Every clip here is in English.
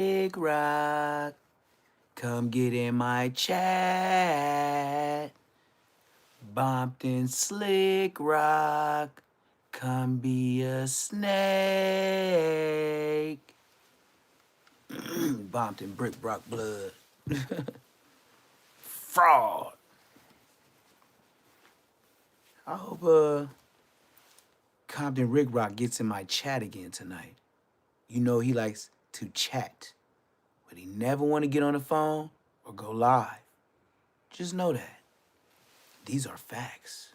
Big Rock, come get in my chat. Bompton Slick Rock, come be a snake. Bompton Brick Rock Blood. Fraud. I hope Compton Rick Rock gets in my chat again tonight. You know he likes to chat, but he never want to get on the phone or go live. Just know that. These are facts.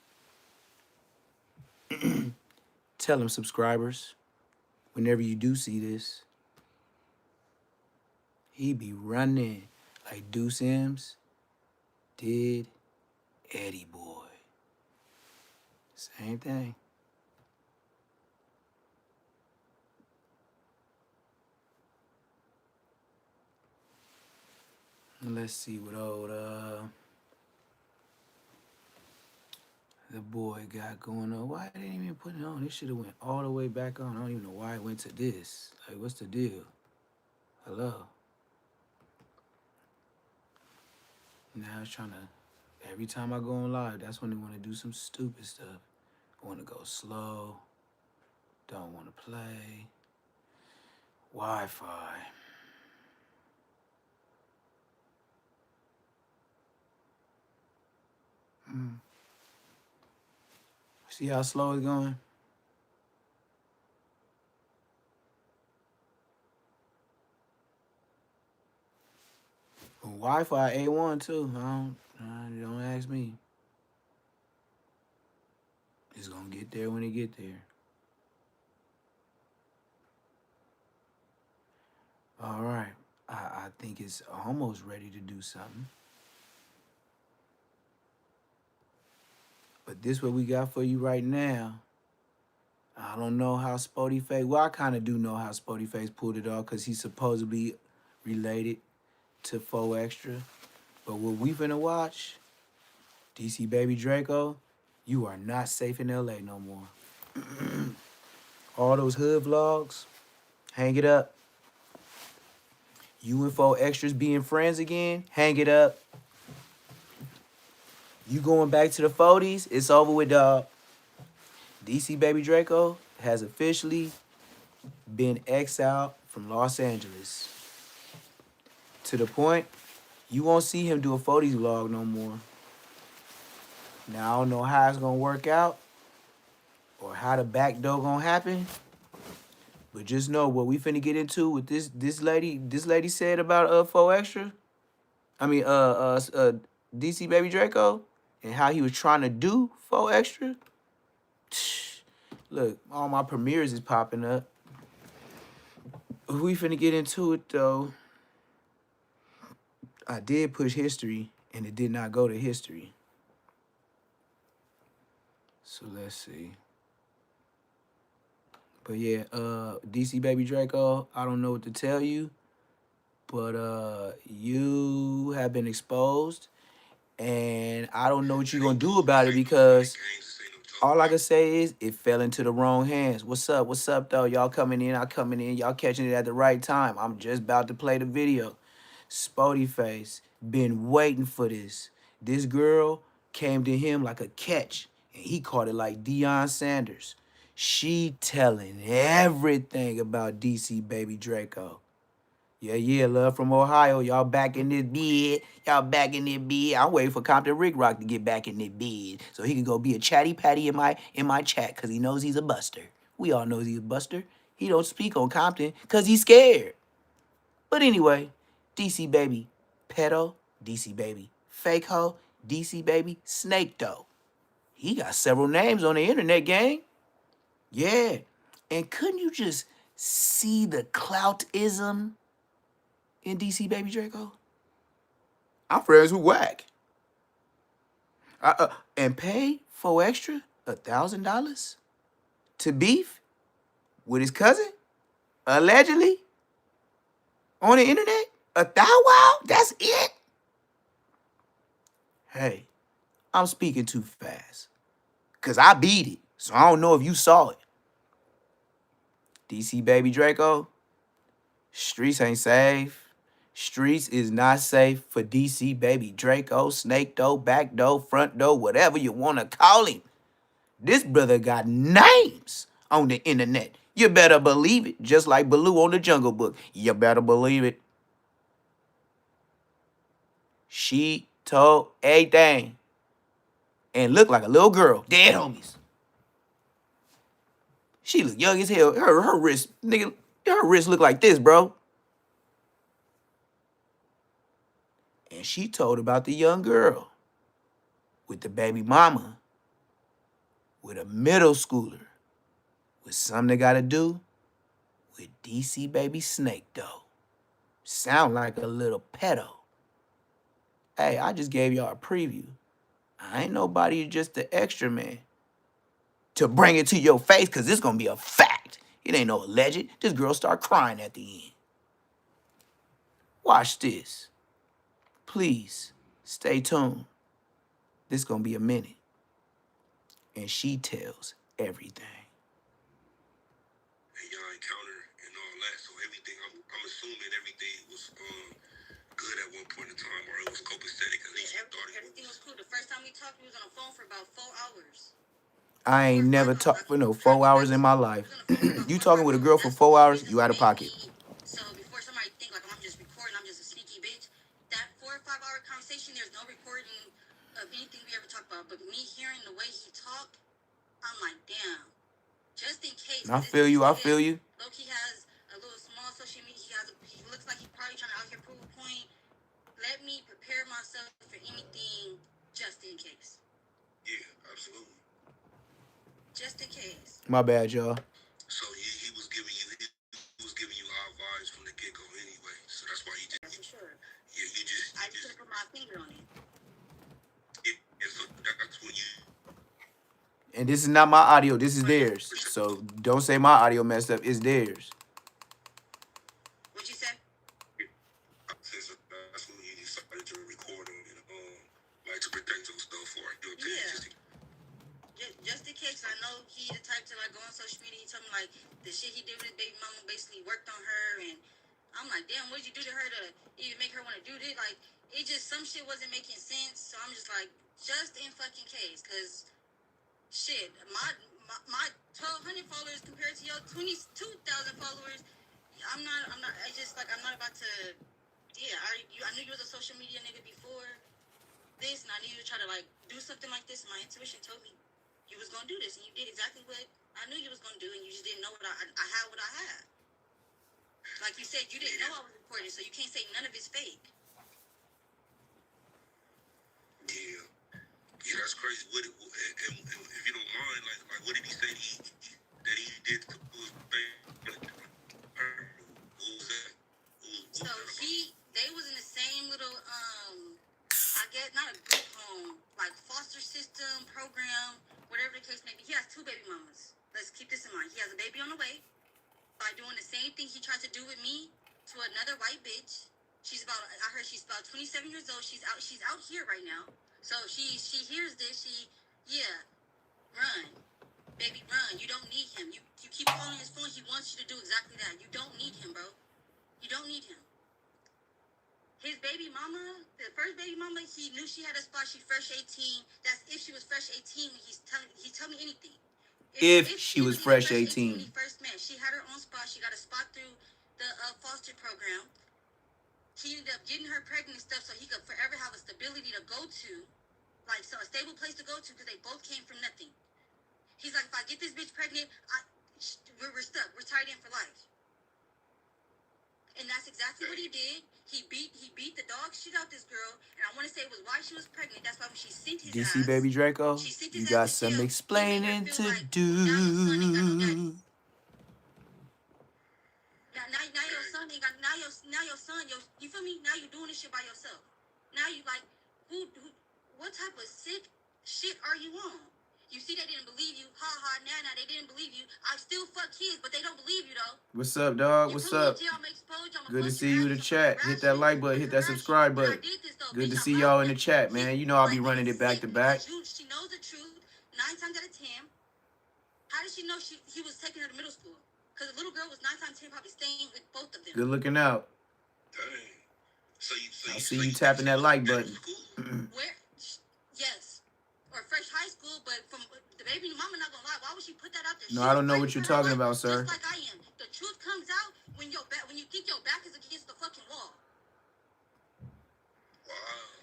Tell him, subscribers, whenever you do see this, he be running like Deuce M's did Eddie Boy. Same thing. Let's see what old the boy got going on. Why didn't he even put it on? This should have went all the way back on. I don't even know why it went to this. Like, what's the deal? Hello. Now it's trying to. Every time I go on live, that's when they want to do some stupid stuff. Want to go slow. Don't want to play. Wi-Fi. See how slow it's going? Wi-Fi A1 too. Don't ask me. It's gonna get there when it get there. All right. I think it's almost ready to do something. But this what we got for you right now. I don't know how Spotify. Well, I kind of do know how Spotify pulled it off because he's supposedly related to 4 Extra. But what we finna watch, DC Baby Draco, you are not safe in LA no more. All those hood vlogs, hang it up. You and 4 Extras being friends again, hang it up. You going back to the 40s, it's over with, dog. DC Baby Draco has officially been exiled from Los Angeles. To the point, you won't see him do a 40s vlog no more. Now, I don't know how it's going to work out or how the back door going to happen. But just know what we finna get into with this lady said about 4 Extra. I mean DC Baby Draco and how he was trying to do 4 Extra. Look, all my premieres is popping up. We finna get into it though. I did push history and it did not go to history. So let's see. But yeah, DC Baby Draco, I don't know what to tell you, but you have been exposed, and I don't know what you're gonna do about it because all I can say is it fell into the wrong hands. What's up? What's up, though? Y'all coming in, I coming in, y'all catching it at the right time. I'm just about to play the video. Spotify been waiting for this. This girl came to him like a catch, and he caught it like Deion Sanders. She telling everything about DC Baby Draco. Yeah, love from Ohio. Y'all back in this bed. Y'all back in this bed. I'm waiting for Compton Rick Rock to get back in this bed so he can go be a chatty patty in my chat because he knows he's a buster. We all know he's a buster. He don't speak on Compton because he's scared. But anyway, DC Baby Pedo, DC Baby Fake Ho, DC Baby Snake Doe. He got several names on the internet, gang. Yeah. And couldn't you just see the cloutism in DC Baby Draco? I'm friends with Whack. And pay 4 Extra $1,000 to beef with his cousin, allegedly, on the internet? A thou wow? That's it? Hey, I'm speaking too fast. Because I beat it, so I don't know if you saw it. DC Baby Draco, Streets ain't safe. Streets is not safe for DC baby Draco, snake door, back door, front door, whatever you want to call him. This brother got names on the internet. You better believe it. Just like Baloo on the Jungle Book. You better believe it. She told everything and looked like a little girl. Dead homies. She look young as hell. Her wrist, nigga, her wrist look like this, bro. And she told about the young girl with the baby mama, with a middle schooler, with something they gotta do with DC baby Snake though. Sound like a little pedo. Hey, I just gave y'all a preview. I ain't nobody, just the extra man to bring it to your face, cause it's gonna be a fact. It ain't no alleged. This girl start crying at the end. Watch this. Please stay tuned. This gonna be a minute. And she tells everything. And y'all encounter and all that, so everything, I'm assuming everything was good at one point in time, or it was copacetic. At least everything was cool. The first time we talked, we was on the phone for about 4 hours. I ain't never talked for no 4 hours in my life. You talking with a girl for 4 hours, you out of pocket. So before somebody think like I'm just recording, I'm just a sneaky bitch. That 4 or 5 hour conversation, there's no recording of anything we ever talked about. But me hearing the way he talked, I'm like, damn. Just in case. I feel you. Loki has a little small social media. He looks like he's probably trying to out here prove a point. Let me prepare myself for anything, just in case. Yeah, absolutely. Just in case. My bad, y'all. So he was giving you our vibes from the get go anyway. So that's why he just. For sure. Yeah, I just couldn't put my finger on it. Yeah, so that's when you. And this is not my audio. This is theirs. So don't say my audio messed up. It's theirs. What you said? That's when you decided to record them and like to protect yourself for it. Just in case. I know he the type to like go on social media. He told me like the shit he did with his baby mama basically worked on her, and I'm like, damn, what did you do to her to even make her want to do this? Like, it just, some shit wasn't making sense. So I'm just like, just in fucking case, cause shit, my 1,200 followers compared to your 22,000 followers, I'm not. I just like, I'm not about to. Yeah, I knew you was a social media nigga before this, and I knew you would try to like do something like this. My intuition told me you was gonna do this, and you did exactly what I knew you was gonna do, and you just didn't know what I had what I had. Like you said, you didn't know I was recording, so you can't say none of it's fake. Yeah, that's crazy. And if you don't mind, like what did he say that he did to his baby? What was that? So they was in the same little I guess not a group home, like foster system program, whatever the case may be. He has 2 baby mamas. Let's keep this in mind. He has a baby on the way. By doing the same thing he tried to do with me to another white bitch. I heard she's about 27 years old. She's out here right now. So she hears this. Run. Baby, run. You don't need him. You keep calling his phone. He wants you to do exactly that. You don't need him, bro. You don't need him. His baby mama, the first baby mama, he knew she had a spot. She fresh 18. That's if she was fresh 18 when he's telling me anything. If she was fresh 18. When he first met, she had her own spot. She got a spot through the foster program. He ended up getting her pregnant and stuff so he could forever have a stability to go to, like so a stable place to go to, because they both came from nothing. He's like, if I get this bitch pregnant, we're stuck. We're tied in for life. And that's exactly what he did. He beat the dog shit out this girl, and I want to say it was why she was pregnant. That's why when she sent his DC ass, baby Draco, you got some explaining to do. Now your son ain't got. Now your son. You feel me? Now you doing this shit by yourself. Now you like who? What type of sick shit are you on? You see, they didn't believe you. Ha ha. Now they didn't believe you. I still fuck kids, but they don't believe you though. What's up, dog? What's up? Good to see you in the chat. Hit that like button. Hit that subscribe button. Good to see y'all in the chat, man. You know I'll be running it back to back. She knows the truth 9 times out of 10. How did she know he was taking her to middle school? Because the little girl was 9 times 10 probably staying with both of them. Good looking out. Dang. I see you tapping that like button. Where? Yes. Or fresh high school, but from the baby mama, not gonna lie, why would she put that out there? No, I don't know what you're talking about, sir. Just like I am. The truth comes out when when you think your back is against the fucking wall. Wow.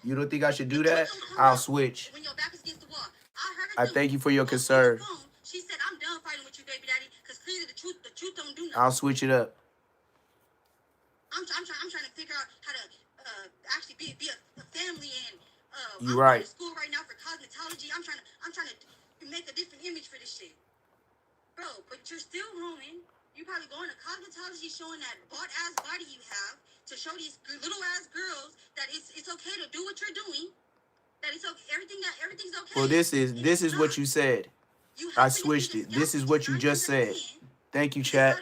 You don't think I should do that? I'll switch. When your back is against the wall. I thank you for your concern. She said, I'm done fighting with you, baby daddy, because clearly the truth don't do nothing. I'll switch it up. I'm trying to figure out how to actually be a family, and you I'm right. going to school right now for cosmetology. I'm trying to make a different image for this shit, bro. But you're still growing. You probably going to cosmetology, showing that butt ass body you have to show these little ass girls that it's okay to do what you're doing. That it's okay. Everything's okay. Well, this is what you said. I switched it. This is what you just said. Thank you, chat.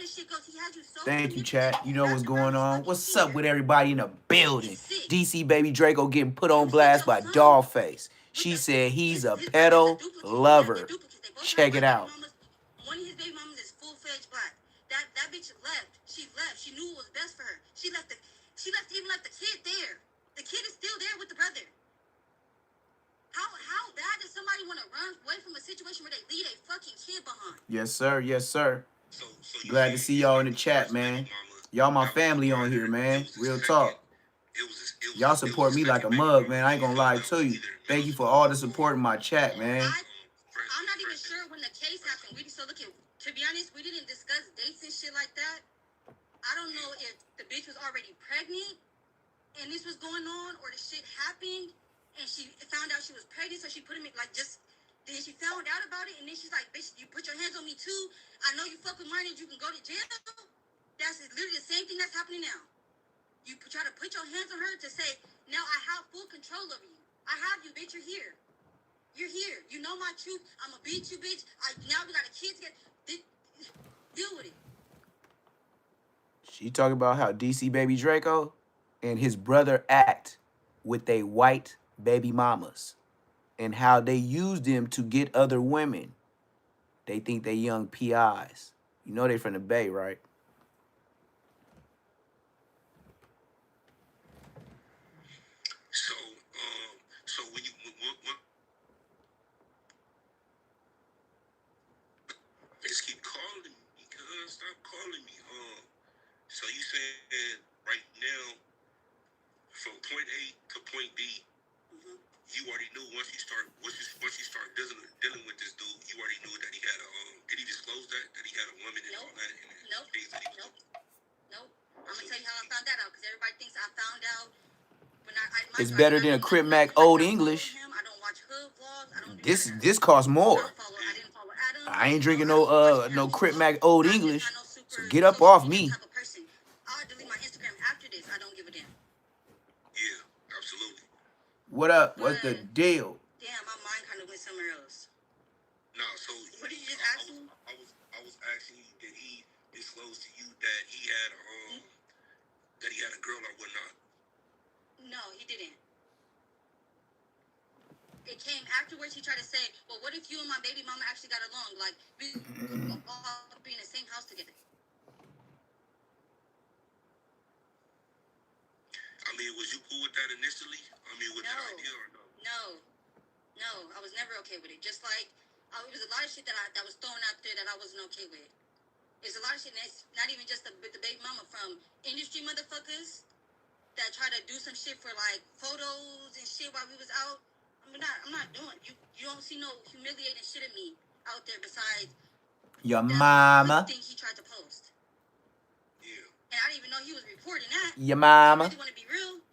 Thank you, chat. You know what's going on. What's up with everybody in the building? DC Baby Draco getting put on blast by Dollface. She said he's a pedo lover. Check it out. One of his baby mamas is full-fledged black. That bitch left. She left. She knew what was best for her. She even left the kid there. The kid is still there with the brother. How bad does somebody want to run away from a situation where they leave a fucking kid behind? Yes, sir. Yes, sir. So glad to see y'all in the chat, man. Y'all my family on here, man. Real talk. Y'all support me like a mug, man. I ain't gonna lie to you. Thank you for all the support in my chat, man. I'm not even sure when the case happened. To be honest, we didn't discuss dates and shit like that. I don't know if the bitch was already pregnant and this was going on, or the shit happened and she found out she was pregnant, so she put him in then she found out about it, and then she's like, bitch, you put your hands on me too. I know you fuck with minors, you can go to jail. That's literally the same thing that's happening now. You try to put your hands on her to say, now I have full control of you. I have you, bitch, you're here. You're here. You know my truth. I'm gonna beat you, bitch. Now we got a kid together. Deal with it. She talking about how DC Baby Draco and his brother act with they white baby mamas and how they use them to get other women. They think they young PIs. You know they from the Bay, right? So when you just keep calling me, cuz stop calling me. So you said right now from point A to point B, you already knew once you start dealing with this dude, you already knew that he had a did he disclose that he had a woman and all that? Nope. I'm gonna tell you how I found that out, because everybody thinks I found out. It's better than a Crip Mac Old English. I don't watch hood vlogs. I don't do this costs more. I didn't follow Adam. I ain't drinking no Crip Mac Old English. So get up off me. I'll delete my Instagram after this. I don't give a damn. Yeah, absolutely. What up? What's the deal? Damn, my mind kind of went somewhere else. No, so what did you just ask me? I was asking you, did he disclose to you that he had a girl or whatnot? No, he didn't. It came afterwards. He tried to say, well, what if you and my baby mama actually got along? Like, we all be in the same house together. I mean, was you cool with that initially? I mean, with that idea or no? No, I was never okay with it. Just like, it was a lot of shit that was thrown out there that I wasn't okay with. There's a lot of shit that's not even just the baby mama, from industry motherfuckers that try to do some shit for like photos and shit while we was out. I'm not doing. You don't see no humiliating shit of me out there besides your mama. Thing he tried to post. Yeah. And I didn't even know he was reporting that. Your mama. I really want to be real,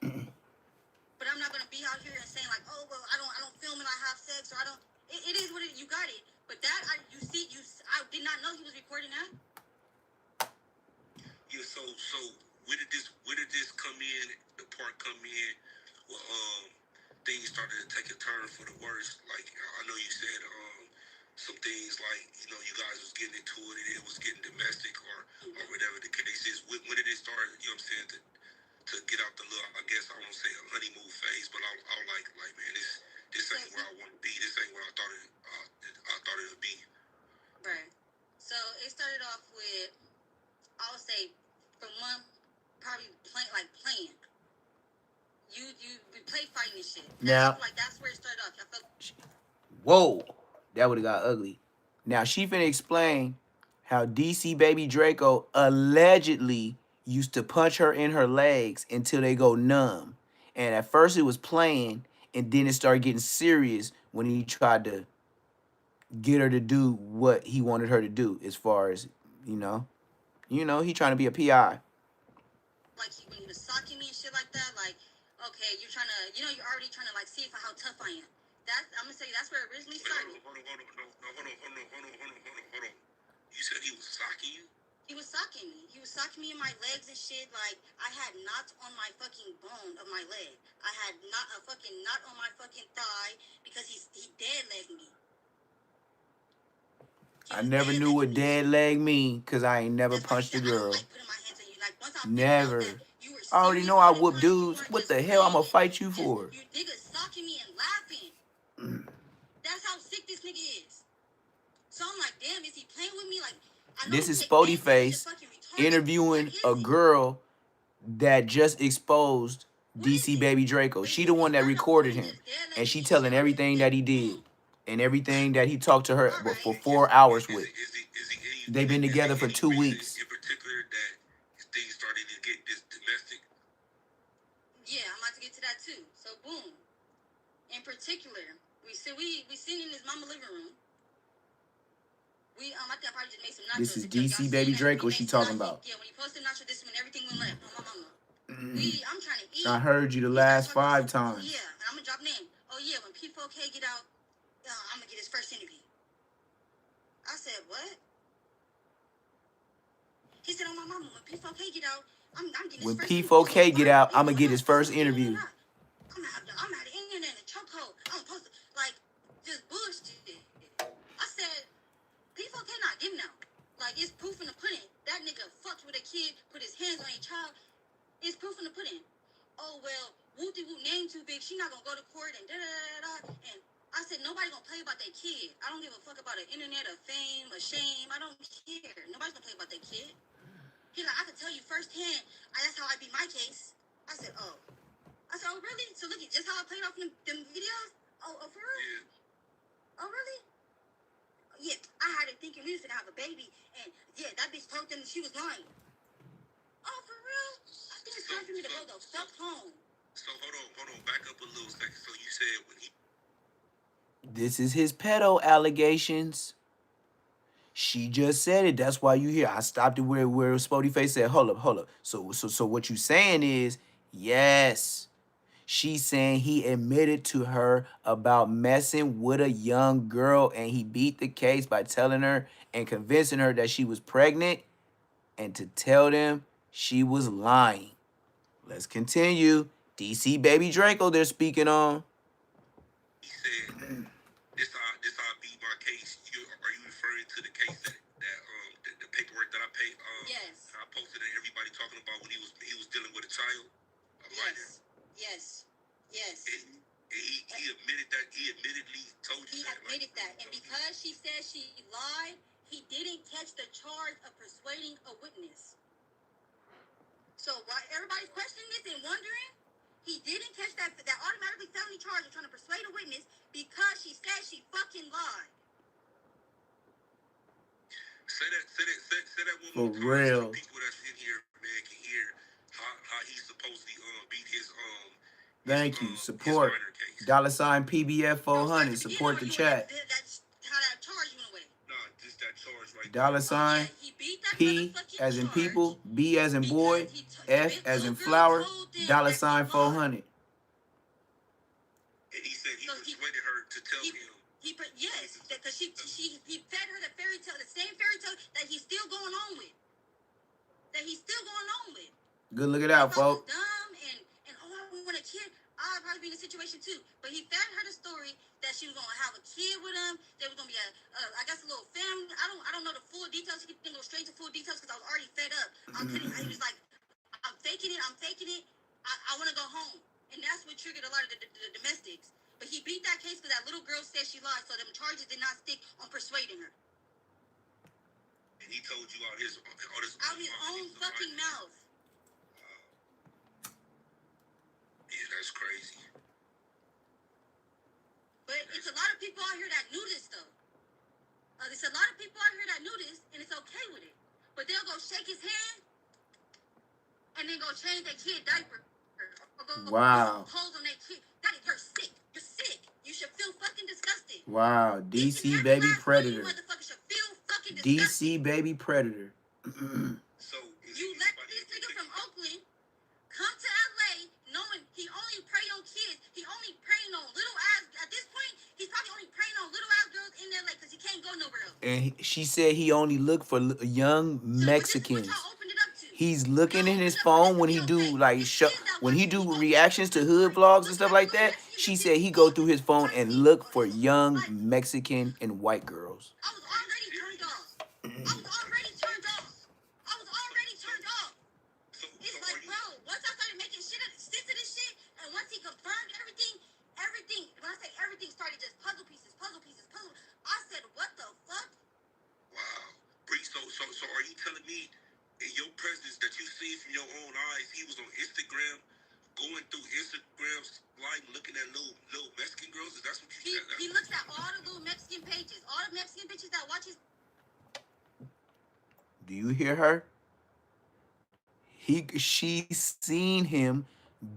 but I'm not gonna be out here and saying like, oh well, I don't film and I have sex, or I don't. It is what it. You got it. But that I did not know he was recording that. Yeah. So where did this come in? The part come in. Well, things started to take a turn for the worse. Like, I know you said some things like, you know, you guys was getting into it and it was getting domestic or whatever the case is. When did it start, you know what I'm saying, to get out the little, I guess I won't say a honeymoon phase, but I like man, this ain't where I want to be. This ain't where I thought it would be. Right. So it started off with we play fighting and shit. Now, I feel like that's where it started off. I felt. whoa, that would have got ugly. Now she finna explain how DC baby Draco allegedly used to punch her in her legs until they go numb. And at first it was playing, and then it started getting serious when he tried to get her to do what he wanted her to do, as far as, you know, he trying to be a PI. Like when he was socking me and shit like that, like, okay, you're trying to, you're already trying to like see how tough I am. I'm gonna say that's where it originally started. Hold on. You said he was socking you? He was socking me. He was socking me in my legs and shit. Like, I had knots on my fucking bone of my leg. I had a fucking knot on my fucking thigh because he dead legged me. I never knew what dead leg mean, because I ain't never punched a girl. Never. I already know I whoop dudes. What the hell I'm gonna fight you for? You niggas socking me and laughing. That's how sick this nigga is. So I'm like, damn, is he playing with me? Like, this is Dollface interviewing a girl that just exposed DC baby Draco. She the one that recorded him, and she telling everything that he did and everything that he talked to her for 4 hours with. They've been together for 2 weeks. In particular, that things started to get this domestic. Yeah, I'm about to get to that too. So boom. In particular, we sitting in his mama living room. I think I probably just made some nachos. This is DC baby Draco she talking about. Yeah, when you posted nachos, this when everything went left on my mama. I'm trying to eat. I heard you the last 5 times. Yeah, and I'm gonna drop name. Oh yeah, when P4K get out, I'm gonna get his first interview. I said, what? He said, oh my mama, when P4K get out, I'm getting his first interview. When P4K get out, I'm gonna get his first interview. I'm out of internet and chokehold. I'm supposed to, like, just bullshit. I said, P4K not getting out. Like, it's proof in the pudding. That nigga fucked with a kid, put his hands on a child. It's proof in the pudding. Oh, well, whoop-de-whoop name too big. She not gonna go to court and da-da-da-da. And I said, nobody gonna play about that kid. I don't give a fuck about an internet, a fame, a shame. I don't care. Nobody's gonna play about that kid. He's like, I can tell you firsthand. That's how I beat my case. I said, oh. I said, oh, really? So look at just how I played off them videos? Oh, for real? Yeah. Oh, really? Yeah, I had it thinking we was gonna have a baby, and yeah, that bitch told them she was lying. Oh, for real? I think it's time for me to go the fuck home. So hold on, back up a little second. So you said when he... This is his pedo allegations. She just said it. That's why you hear. I stopped it where Spotify said, hold up. So what you saying is, yes. She's saying he admitted to her about messing with a young girl, and he beat the case by telling her and convincing her that she was pregnant and to tell them she was lying. Let's continue. DC baby Draco they're speaking on. He said, this how I beat my case. Are you referring to the case that the paperwork that I paid? Yes. I posted it. Everybody talking about when he was dealing with a child. Yes. And he admitted that. He admittedly told you that. He admitted that. And because she said she lied, he didn't catch the charge of persuading a witness. So while everybody's questioning this and wondering, he didn't catch that automatically felony charge of trying to persuade a witness because she said she fucking lied. Say that one For more time. real. So people that's in here, man, can hear how he's supposedly beat his Thank you. Support. $ PBF 400. Support the chat. That's how that charge went away. Nah, just that charge right $ He beat that P as in people, B as in boy, F as in flower, $ 400. And he said he persuaded her to tell him. Yes, because he fed her the fairy tale, the same fairy tale that he's still going on with. Good look it out, folks. Dumb and I want a kid. I'd probably be in a situation too. But he fed her the story that she was gonna have a kid with him. There was gonna be I guess a little family. I don't know the full details. He didn't go straight to full details because I was already fed up. He was like, I'm faking it. I want to go home, and that's what triggered a lot of the domestics. But he beat that case because that little girl said she lied, so them charges did not stick on persuading her. And he told you out his own fucking mouth. Yeah, that's It's a lot of people out here that knew this though. There's a lot of people out here that knew this, and it's okay with it. But they'll go shake his hand, and then go change their kid diaper, or go Wow. clothes on their kid. Daddy, you're sick. You're sick. You should feel fucking disgusted. Wow. DC baby predator. You motherfuckers should feel fucking DC disgusted. baby predator. So you let this nigga from Oakland come to LA knowing he only preyed on kids. He only preying on little ass. At this point, he's probably only preying on little ass girls in LA because he can't go nowhere else. And she said he only looked for young Mexicans. He's looking in his phone when he do like when he do reactions to hood vlogs and stuff like that. She said he go through his phone and look for young Mexican and white girls. I was already turned off. I was already turned off. It's like, bro, once I started making sense of this shit, and once he confirmed everything, when I say everything started just puzzle pieces. I said, what the fuck? Wow. Bree, so are you telling me in your presence that you see from your own eyes, he was on Instagram, going through Instagram live looking at little Mexican girls? Is that what you said? He looks at all the little Mexican pages, all the Mexican bitches that watch his. Do you hear her? She's seen him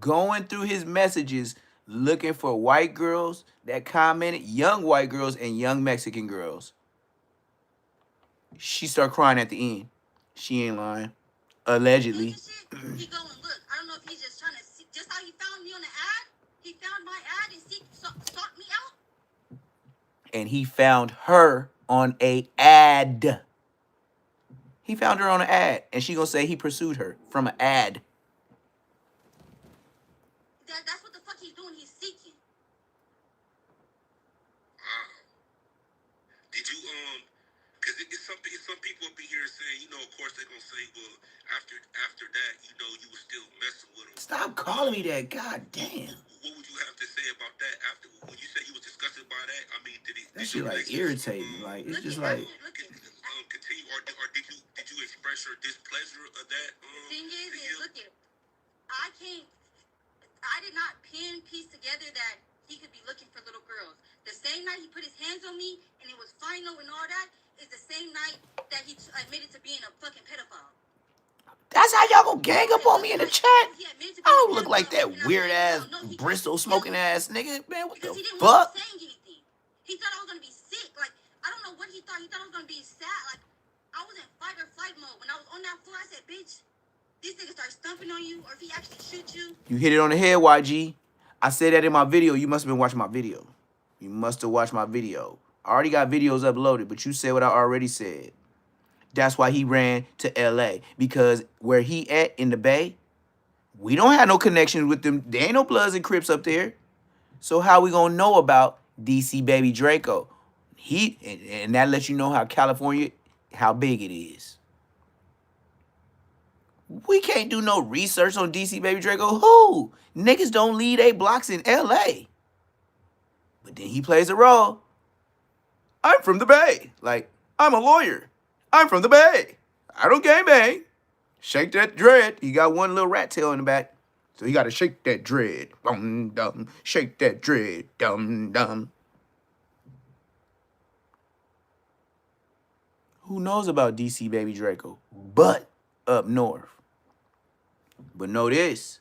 going through his messages looking for white girls that commented, young white girls and young Mexican girls. She started crying at the end. She ain't lying. Allegedly. He go and look. I don't know if he's just trying to see, just how he found me on the ad. He found my ad and sought me out. And he found her on a ad. He found her on an ad, and she gonna say he pursued her from an ad. That's what the fuck he's doing. He's seeking. Did you because it's some people up in here saying, of course they're gonna say, well, after that, you were still messing with him. Stop calling me that. God damn. What would you have to say about that after when you said you was disgusted by that? I mean, that shit like irritating. Like it's just like. Continue, or did you express your displeasure of that? The thing is look it. I did not piece together that he could be looking for little girls. The same night he put his hands on me and it was final and all that is the same night that he admitted to being a fucking pedophile. That's how y'all gonna gang up on me in the chat? I don't look like that weird ass Bristol smoking ass nigga, man. What the fuck? He thought I was gonna be sick. Like, I don't know what he thought. He thought I was gonna be sad. Like, I was in fight or flight mode. When I was on that floor, I said, bitch, this nigga starts stumping on you, or if he actually shoot you. You hit it on the head, YG. I said that in my video. You must have been watching my video. You must have watched my video. I already got videos uploaded, but you said what I already said. That's why he ran to LA. Because where he at in the Bay, we don't have no connections with them. There ain't no Bloods and Crips up there. So how we gonna know about DC baby Draco? And that lets you know how California, how big it is. We can't do no research on DC baby Draco. Who? Niggas don't leave they blocks in LA. But then he plays a role. I'm from the Bay. Like, I'm a lawyer. I'm from the Bay. I don't gangbang. Shake that dread. He got one little rat tail in the back. So he got to shake that dread. Dum, dum. Shake that dread. Dum, dum. Who knows about DC baby Draco? But up north. But know this.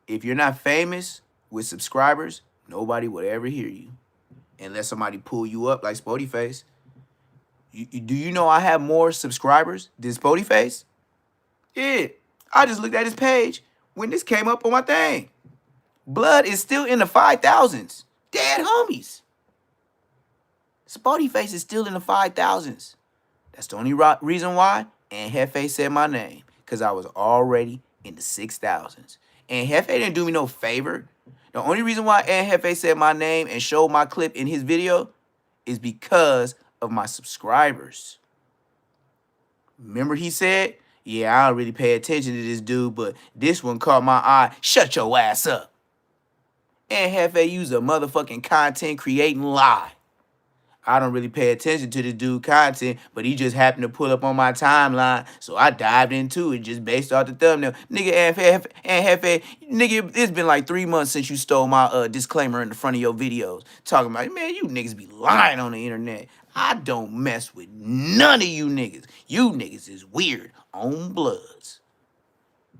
If you're not famous with subscribers, nobody would ever hear you. Unless somebody pull you up like Spotify. Do you know I have more subscribers than Spotify? Yeah. I just looked at his page when this came up on my thing. Blood is still in the 5,000s. Dead homies. Spotify is still in the 5,000s. That's the only reason why and Hefe said my name. Because I was already in the 6,000s. And Hefe didn't do me no favor. The only reason why Hefe said my name and showed my clip in his video is because of my subscribers. Remember he said, yeah, I don't really pay attention to this dude, but this one caught my eye. Shut your ass up. And Hefe used a motherfucking content creating lie. I don't really pay attention to this dude content, but he just happened to pull up on my timeline, so I dived into it just based off the thumbnail. Nigga, and Hefe, nigga, it's been like 3 months since you stole my disclaimer in the front of your videos. Talking about, man, you niggas be lying on the internet. I don't mess with none of you niggas. You niggas is weird on bloods.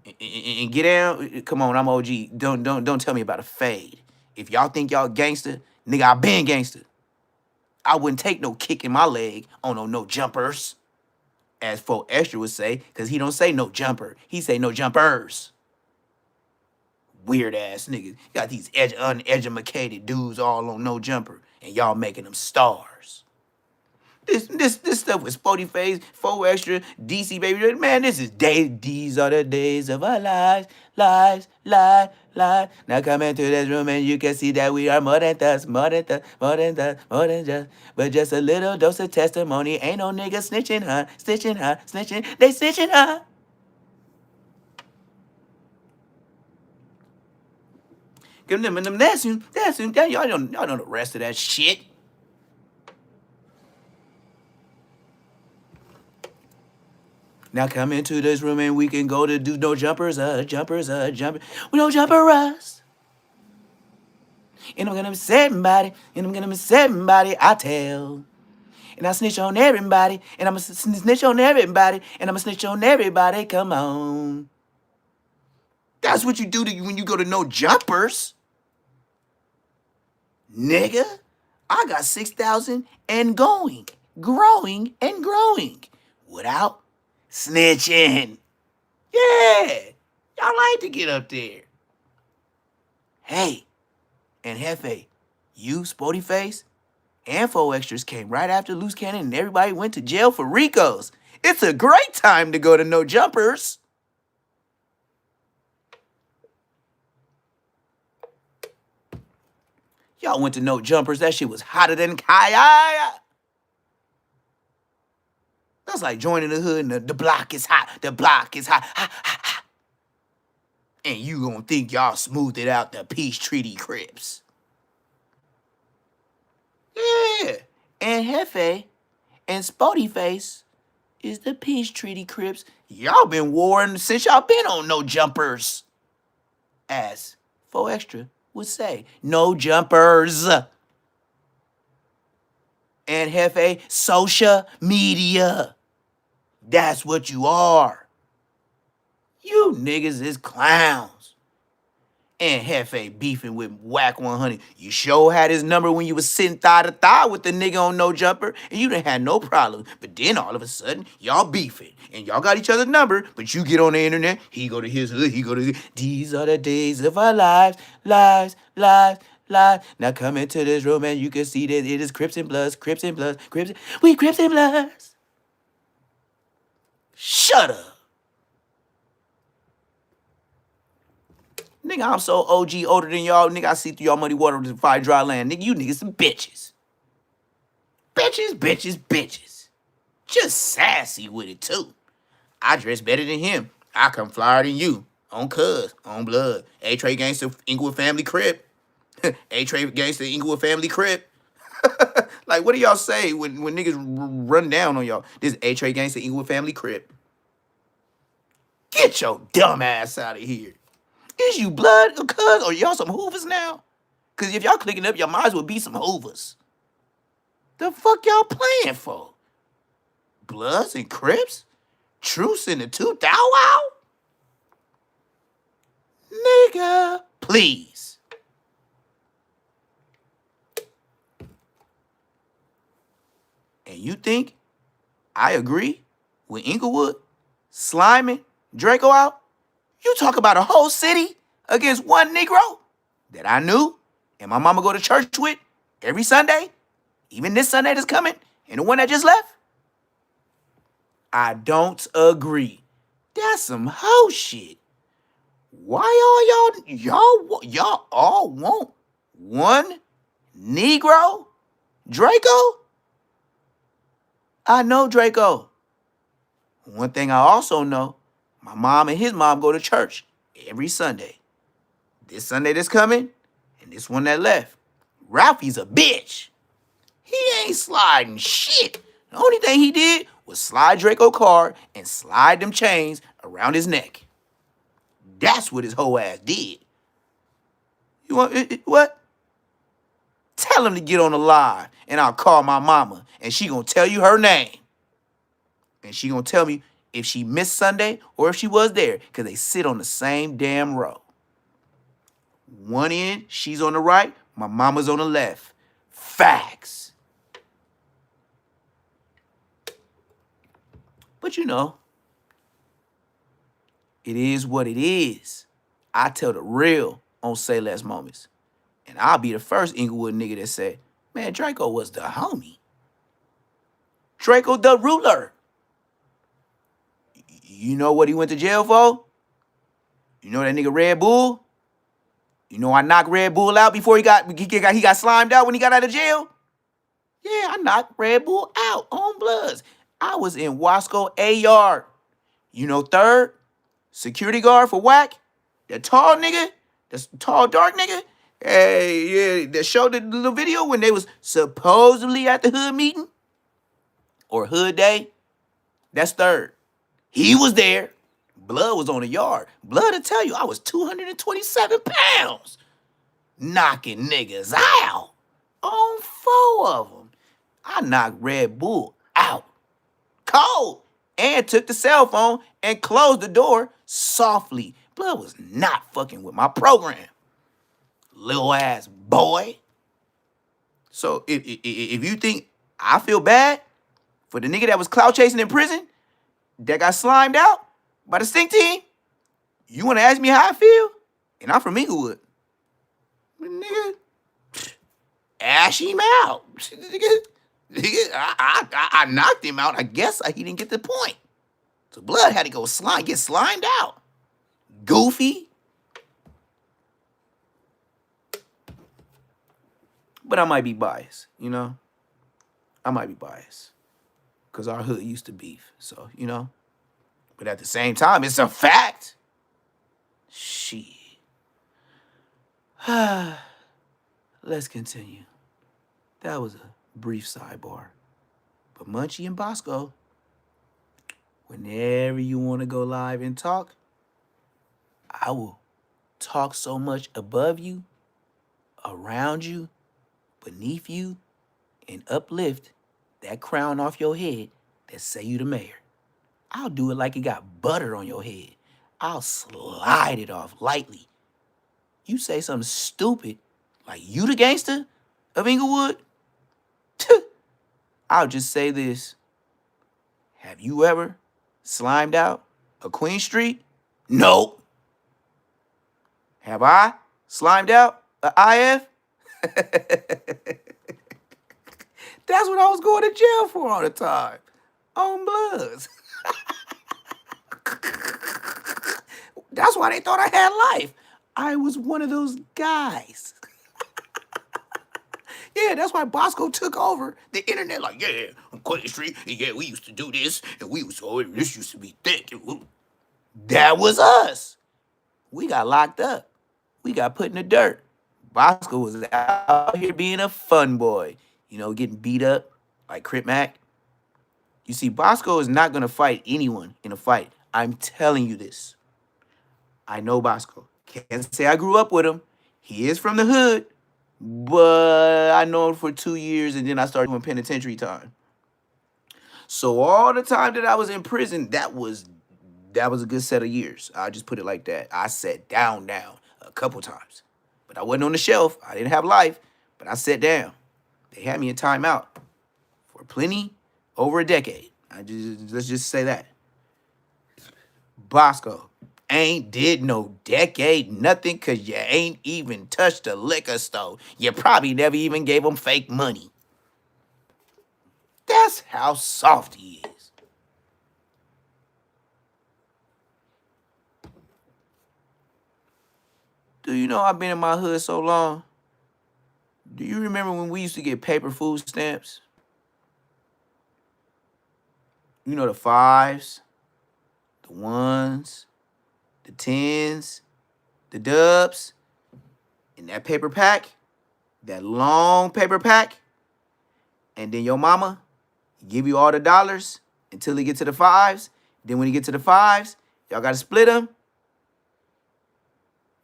And get down. Come on, I'm OG. Don't tell me about a fade. If y'all think y'all gangster, nigga, I been gangster. I wouldn't take no kick in my leg on no jumpers, as for Extra would say, because he don't say no jumper. He say no jumpers. Weird ass niggas. Got these uneducated dudes all on no jumper, and y'all making them stars. This stuff with Spotty Face, 4Extra, DC Baby, man, these are the days of our lives. Now come into this room and you can see that we are more than just. But just a little dose of testimony. Ain't no nigga snitching, huh? They snitching, huh? Give them that's y'all know the rest of that shit. Now come into this room and we can go to do no jumpers, jumping. We don't jumper us. And I'm gonna set somebody, I tell. And I snitch on everybody, and I'm gonna snitch on everybody, and I'm gonna snitch on everybody, come on. That's what you do when you go to no jumpers. Nigga, I got 6,000 and growing and growing without snitching. Yeah, y'all like to get up there. Hey, and Hefe, you, Spotty Face, and 4Extras came right after Loose Cannon and everybody went to jail for Ricos. It's a great time to go to no jumpers. Y'all went to no jumpers. That shit was hotter than Kaya. That's like joining the hood and the block is hot. The block is hot. And you gonna think y'all smoothed it out the Peace Treaty Crips. Yeah. And Hefe and Spotty Face is the Peace Treaty Crips. Y'all been warring since y'all been on no jumpers. As 4Extra would say, no jumpers. And Hefe, social media. That's what you are. You niggas is clowns. And Hefe beefing with Whack 100. You sure had his number when you was sitting thigh to thigh with the nigga on no jumper, and you didn't have no problem. But then all of a sudden, y'all beefing, and y'all got each other's number, but you get on the internet, he go to his hood, he go to his. These are the days of our lives. Now come into this room and you can see that it is Crips and Bloods. We Crips and Bloods. Shut up. Nigga, I'm so OG older than y'all. Nigga, I see through y'all muddy water to find dry land. Nigga, you niggas some bitches. Bitches. Just sassy with it, too. I dress better than him. I come flyer than you. On cuz, on blood. A-Trey Gangster, Inglewood Family Crip. A-Trey Gangster, Inglewood Family Crip. Like, what do y'all say when niggas run down on y'all? This A-Trey Gangster, Inglewood Family Crip. Get your dumb ass out of here. Is you blood or cuz or y'all some hoovers now? Because if y'all clicking up, y'all might as well be some hoovers. The fuck y'all playing for? Bloods and Crips? Truce in the 2000? Nigga, please. And you think I agree with Inglewood, Sliming, Draco out? You talk about a whole city against one Negro that I knew and my mama go to church with every Sunday, even this Sunday that's coming, and the one that just left? I don't agree. That's some hoe shit. Why y'all all want one Negro? Draco? I know Draco. One thing I also know, my mom and his mom go to church every Sunday. This Sunday that's coming, and this one that left. Ralphie's a bitch. He ain't sliding shit. The only thing he did was slide Draco card and slide them chains around his neck. That's what his whole ass did. You want what? Tell him to get on the live, and I'll call my mama, and she gonna tell you her name. And she gonna tell me if she missed Sunday or if she was there, because they sit on the same damn row. One end, she's on the right, my mama's on the left. Facts. But you know, it is what it is. I tell the real on Say Less Moments. And I'll be the first Inglewood nigga that say, man, Draco was the homie. Draco the ruler. You know what he went to jail for? You know that nigga Red Bull? You know I knocked Red Bull out before he got slimed out when he got out of jail? Yeah, I knocked Red Bull out on Bloods. I was in Wasco A yard. You know, third security guard for Whack, that tall nigga, that tall dark nigga. Hey, yeah, that showed the little video when they was supposedly at the hood meeting or hood day. That's third. He was there. Blood was on the yard. Blood will tell you I was 227 pounds. Knocking niggas out. On 4 of them. I knocked Red Bull out. Cold. And took the cell phone and closed the door softly. Blood was not fucking with my program. Little ass boy. So if you think I feel bad for the nigga that was clout chasing in prison, that got slimed out by the stink team, you want to ask me how I feel? And I'm from Inglewood. Nigga, ash him out. I knocked him out. I guess he didn't get the point. So Blood had to go get slimed out. Goofy. But I might be biased, you know? I might be biased. Because our hood used to beef. So, you know? But at the same time, it's a fact. Shit. Let's continue. That was a brief sidebar. But Munchie and Bosco, whenever you want to go live and talk, I will talk so much above you, around you, beneath you, and uplift that crown off your head that say you the mayor. I'll do it like it got butter on your head. I'll slide it off lightly. You say something stupid, like you the gangster of Inglewood? I'll just say this. Have you ever slimed out a Queen Street? No. Have I slimed out a IF? That's what I was going to jail for all the time. On Bloods. That's why they thought I had life. I was one of those guys. Yeah, that's why Bosco took over the internet. Like, yeah, on Queen Street, yeah, we used to do this, and this used to be thick. That was us. We got locked up. We got put in the dirt. Bosco was out here being a fun boy, you know, getting beat up like Crip Mac. You see, Bosco is not going to fight anyone in a fight. I'm telling you this. I know Bosco. Can't say I grew up with him. He is from the hood, but I know him for 2 years, and then I started doing penitentiary time. So all the time that I was in prison, that was a good set of years. I'll just put it like that. I sat down a couple times. But I wasn't on the shelf. I didn't have life, but I sat down. They had me in timeout for plenty over a decade. Let's just say that. Bosco ain't did no decade nothing because you ain't even touched a liquor store. You probably never even gave him fake money. That's how soft he is. Do you know I've been in my hood so long? Do you remember when we used to get paper food stamps? You know, the 5s, the 1s, the 10s, the dubs, in that paper pack, that long paper pack, and then your mama give you all the dollars until he get to the fives. Then when you get to the fives, y'all got to split them.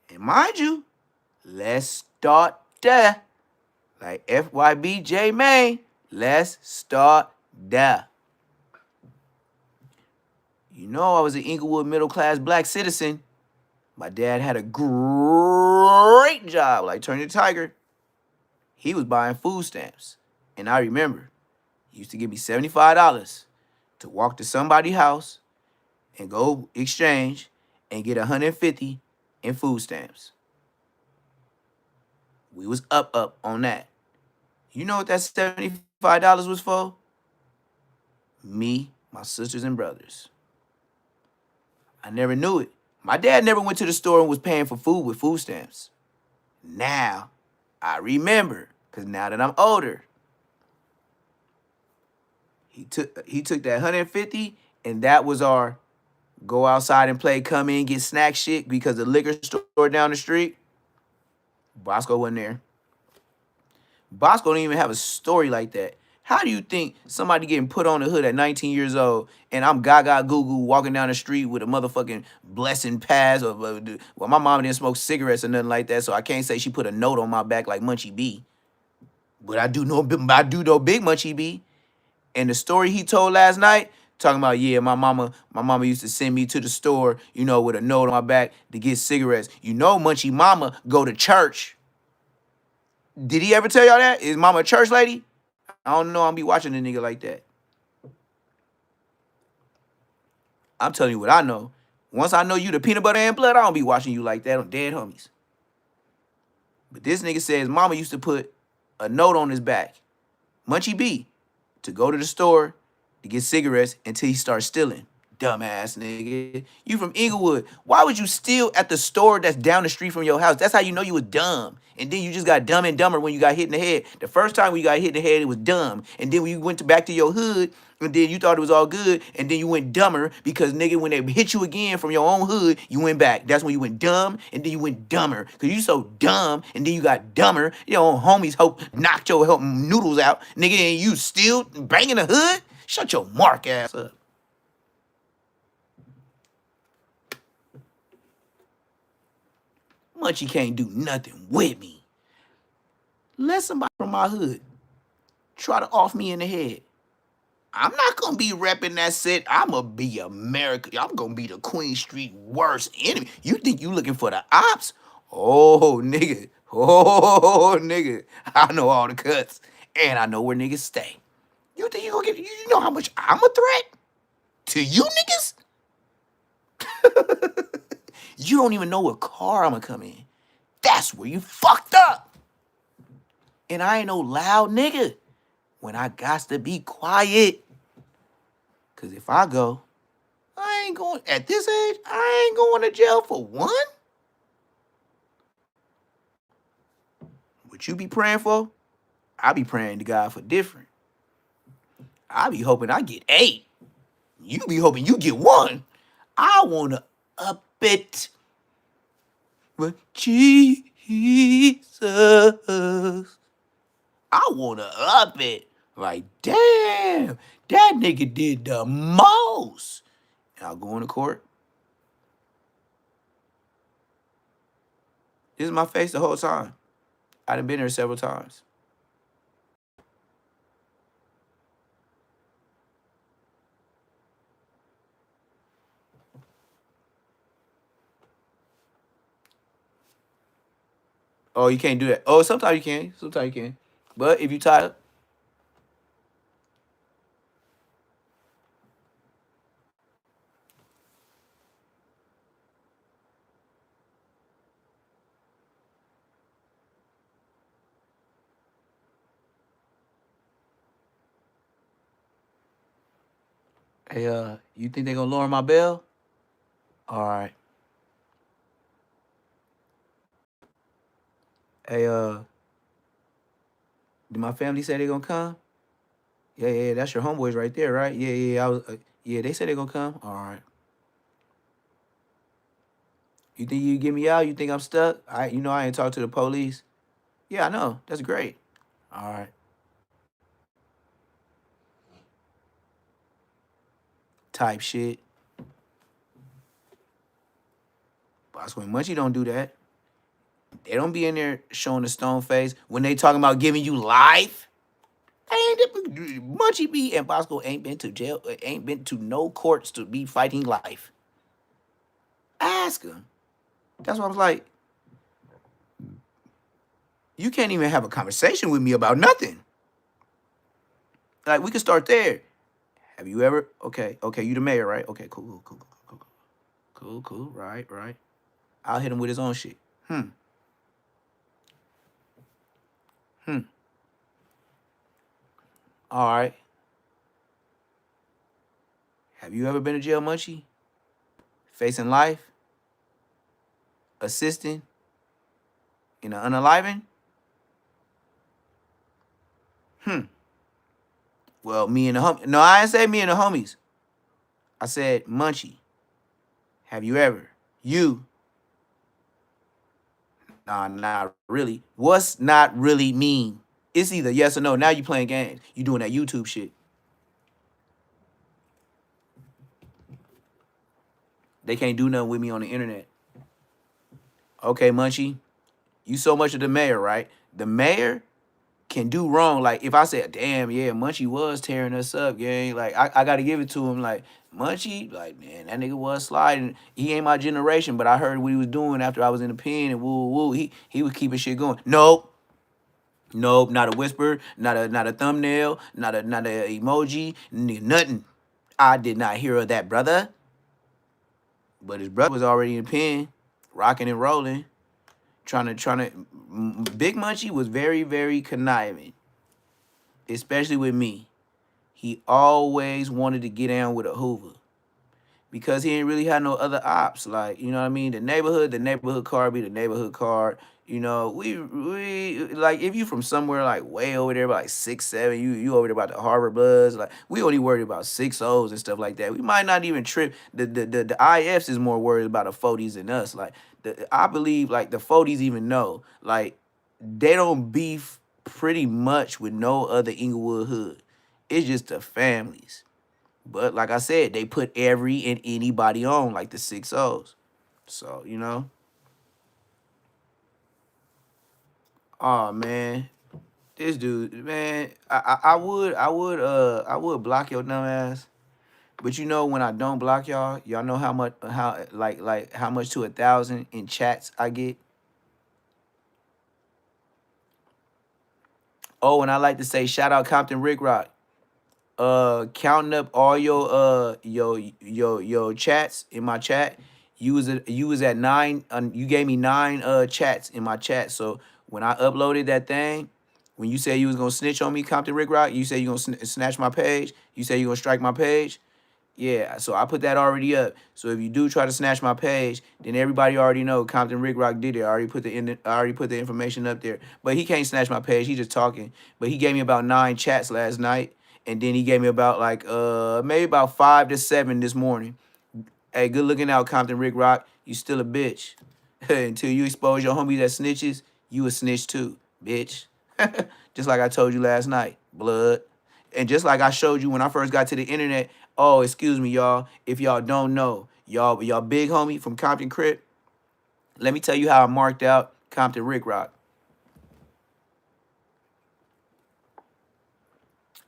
And mind you, let's start there. Like FYBJ May, let's start there. You know I was an Inglewood middle-class black citizen. My dad had a great job, like Turning Tiger. He was buying food stamps. And I remember, he used to give me $75 to walk to somebody's house and go exchange and get 150 in food stamps. We was up on that. You know what that $75 was for? Me, my sisters, and brothers. I never knew it. My dad never went to the store and was paying for food with food stamps. Now, I remember, because now that I'm older, he took that 150, and that was our go outside and play, come in, get snack shit, because the liquor store down the street, Bosco wasn't there. Bosco didn't even have a story like that. How do you think somebody getting put on the hood at 19 years old and I'm gaga goo goo walking down the street with a motherfucking blessing pass? Well, my mom didn't smoke cigarettes or nothing like that, so I can't say she put a note on my back like Munchie B. But I do know Big Munchie B. And the story he told last night, talking about, yeah, my mama used to send me to the store, with a note on my back to get cigarettes. Munchie mama go to church. Did he ever tell y'all that? Is mama a church lady? I don't know. I'll be watching a nigga like that. I'm telling you what I know. Once I know you the peanut butter and blood, I don't be watching you like that on dead homies. But this nigga says mama used to put a note on his back, Munchie B, to go to the store to get cigarettes until he starts stealing. Dumbass nigga. You from Inglewood. Why would you steal at the store that's down the street from your house? That's how you know you was dumb. And then you just got dumb and dumber when you got hit in the head. The first time when you got hit in the head, it was dumb. And then when you went back to your hood, and then you thought it was all good, and then you went dumber because, nigga, when they hit you again from your own hood, you went back. That's when you went dumb, and then you went dumber. Because you so dumb, and then you got dumber. Your own homies knocked your noodles out, nigga, and you still banging the hood? Shut your mark ass up. Munchie can't do nothing with me. Let somebody from my hood try to off me in the head. I'm not going to be repping that set. I'm going to be America. I'm going to be the Queen Street worst enemy. You think you looking for the ops? Oh, nigga. Oh, nigga. I know all the cuts. And I know where niggas stay. You think you going to get... You know how much I'm a threat? To you niggas? You don't even know what car I'm going to come in. That's where you fucked up. And I ain't no loud nigga when I got to be quiet. Because if I go, I ain't going, at this age, I ain't going to jail for one. What you be praying for, I be praying to God for different. I be hoping I get 8. You be hoping you get 1. I want to up it. But Jesus, I want to up it. Like, damn, that nigga did the most. And I'll go into court. This is my face the whole time. I done been there several times. Oh, you can't do that. Oh, sometimes you can. Sometimes you can. But if you tired, hey, you think they gonna lower my bail? All right. Hey, did my family say they gonna come? Yeah, that's your homeboys right there, right? Yeah. Yeah, they said they gonna come. All right. You think you get me out? You think I'm stuck? I ain't talked to the police. Yeah, I know. That's great. All right. type shit. Bosco and Munchie don't do that. They don't be in there showing the stone face when they talking about giving you life. Munchie B and Bosco ain't been to jail, ain't been to no courts to be fighting life. Ask him. That's why I was like, you can't even have a conversation with me about nothing. Like, we could start there. Have you ever? Okay, you the mayor, right? Okay, cool. Right. I'll hit him with his own shit. Hmm. All right. Have you ever been to jail, Munchie? Facing life? Assisting? In an unaliving? Well, me and the homie. No, I didn't say me and the homies. I said, Munchie, have you ever? You. Nah, not really. What's not really mean? It's either yes or no. Now you playing games. You doing that YouTube shit. They can't do nothing with me on the internet. Okay, Munchie, you so much of the mayor, right? The mayor can do wrong. Like, if I said, damn, yeah, Munchie was tearing us up, gang. Like, I got to give it to him. Like, Munchie, like, man, that nigga was sliding. He ain't my generation, but I heard what he was doing after I was in the pen and woo. He was keeping shit going. Nope, not a whisper, not a thumbnail, not a emoji, nothing. I did not hear of that, brother. But his brother was already in the pen, rocking and rolling, trying to. Big Munchie was very, very conniving, especially with me. He always wanted to get down with a Hoover because he ain't really had no other ops. Like, you know what I mean? The neighborhood card be the neighborhood card. You know, we like, if you from somewhere like way over there, like 6'7", you over there about the Harvard Bloods. Like, we only worried about 6-0s and stuff like that. We might not even trip. The IFs is more worried about the 40s than us. Like, I believe like the 40s even know, like, they don't beef pretty much with no other Inglewood hood. It's just the families. But like I said, they put every and anybody on, like the 6-0s. So, you know. Oh man. This dude, man, I would block your dumb ass. But you know, when I don't block y'all know how much how much to 1,000 in chats I get. Oh, and I like to say shout out Compton Rick Rock. Counting up all your chats in my chat. You was at 9. You gave me 9 chats in my chat. So when I uploaded that thing, when you said you was gonna snitch on me, Compton Rick Rock, you said you gonna snatch my page. You said you gonna strike my page. Yeah, so I put that already up. So if you do try to snatch my page, then everybody already know Compton Rick Rock did it. I already put the information up there. But he can't snatch my page. He just talking. But he gave me about 9 chats last night, and then he gave me about like maybe about 5 to 7 this morning. Hey, good looking out, Compton Rick Rock. You still a bitch. Until you expose your homie that snitches, you a snitch too, bitch. Just like I told you last night, blood. And just like I showed you when I first got to the internet, oh, excuse me, y'all. If y'all don't know, y'all big homie from Compton Crip, let me tell you how I marked out Compton Rick Rock.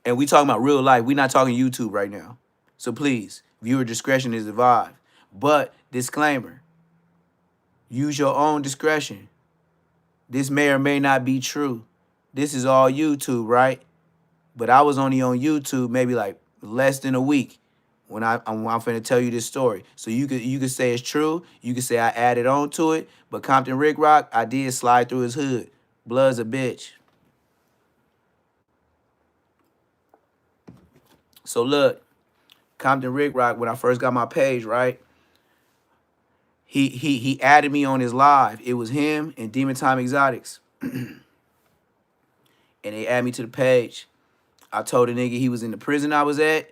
And we talking about real life. We not talking YouTube right now. So please, viewer discretion is advised. But disclaimer, use your own discretion. This may or may not be true. This is all YouTube, right? But I was only on YouTube maybe like less than a week when I'm finna tell you this story. So you could say it's true. You could say I added on to it. But Compton Rick Rock, I did slide through his hood. Blood's a bitch. So look, Compton Rick Rock, when I first got my page, right? He added me on his live. It was him and Demon Time Exotics. And they added me to the page. I told the nigga he was in the prison I was at,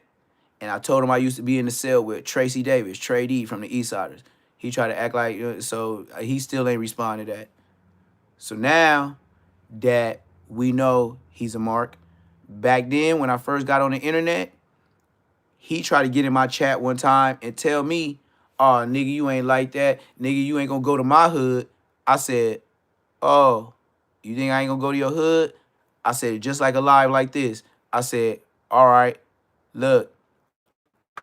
and I told him I used to be in the cell with Tracy Davis, Trey D from the Eastsiders. He tried to act like, so he still ain't responded to that. So now that we know he's a mark, back then when I first got on the internet, he tried to get in my chat one time and tell me, oh, nigga, you ain't like that. Nigga, you ain't gonna go to my hood. I said, oh, you think I ain't gonna go to your hood? I said, just like a live like this. I said, all right, look,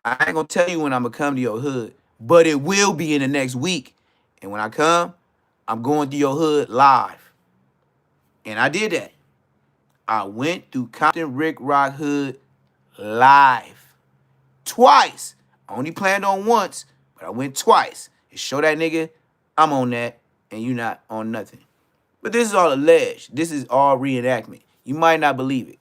I ain't gonna tell you when I'm gonna come to your hood, but it will be in the next week. And when I come, I'm going through your hood live. And I did that. I went through Compton Rick Rock Hood live. Twice. I only planned on once, but I went twice. And show that nigga I'm on that and you not on nothing. But this is all alleged. This is all reenactment. You might not believe it.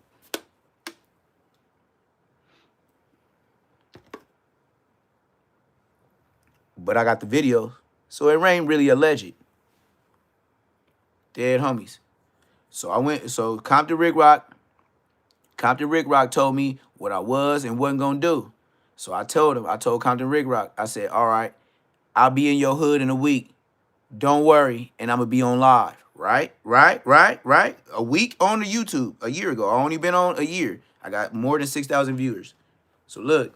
But I got the video, so it ain't really alleged. Dead homies. So Compton Rick Rock told me what I was and wasn't gonna do. So I told Compton Rick Rock, I said, all right, I'll be in your hood in a week. Don't worry, and I'm gonna be on live. Right? A week on the YouTube, a year ago. I only been on a year. I got more than 6,000 viewers. So look,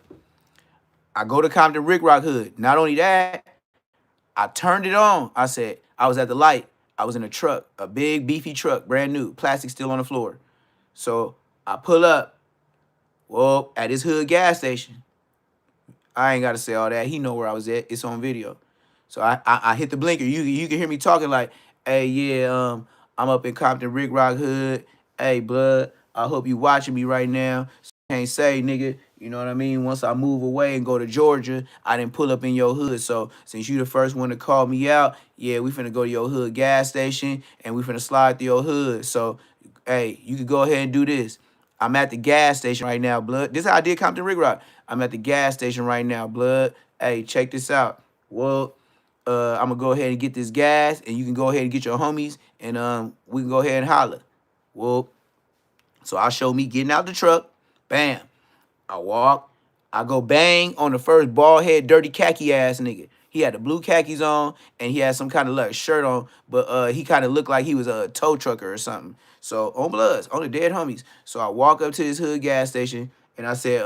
I go to Compton Rick Rock Hood. Not only that, I turned it on. I said, I was at the light. I was in a truck, a big beefy truck, brand new, plastic still on the floor. So I pull up, well, at his hood gas station. I ain't got to say all that. He know where I was at. It's on video. So I hit the blinker. You can hear me talking like, hey, yeah, I'm up in Compton Rick Rock Hood. Hey, blood, I hope you watching me right now. So I can't say, nigga, you know what I mean? Once I move away and go to Georgia, I didn't pull up in your hood. So since you the first one to call me out, yeah, we finna go to your hood gas station and we finna slide through your hood. So, hey, you can go ahead and do this. I'm at the gas station right now, blood. This is how I did Compton Rick Rock. I'm at the gas station right now, blood. Hey, check this out. Well, I'm gonna go ahead and get this gas, and you can go ahead and get your homies, and we can go ahead and holler. Well, so I show me getting out the truck. Bam. I walk. I go bang on the first bald head, dirty khaki ass nigga. He had the blue khakis on and he had some kind of like shirt on, but he kind of looked like he was a tow trucker or something. So on bloods, on the dead homies. So I walk up to his hood gas station and I said,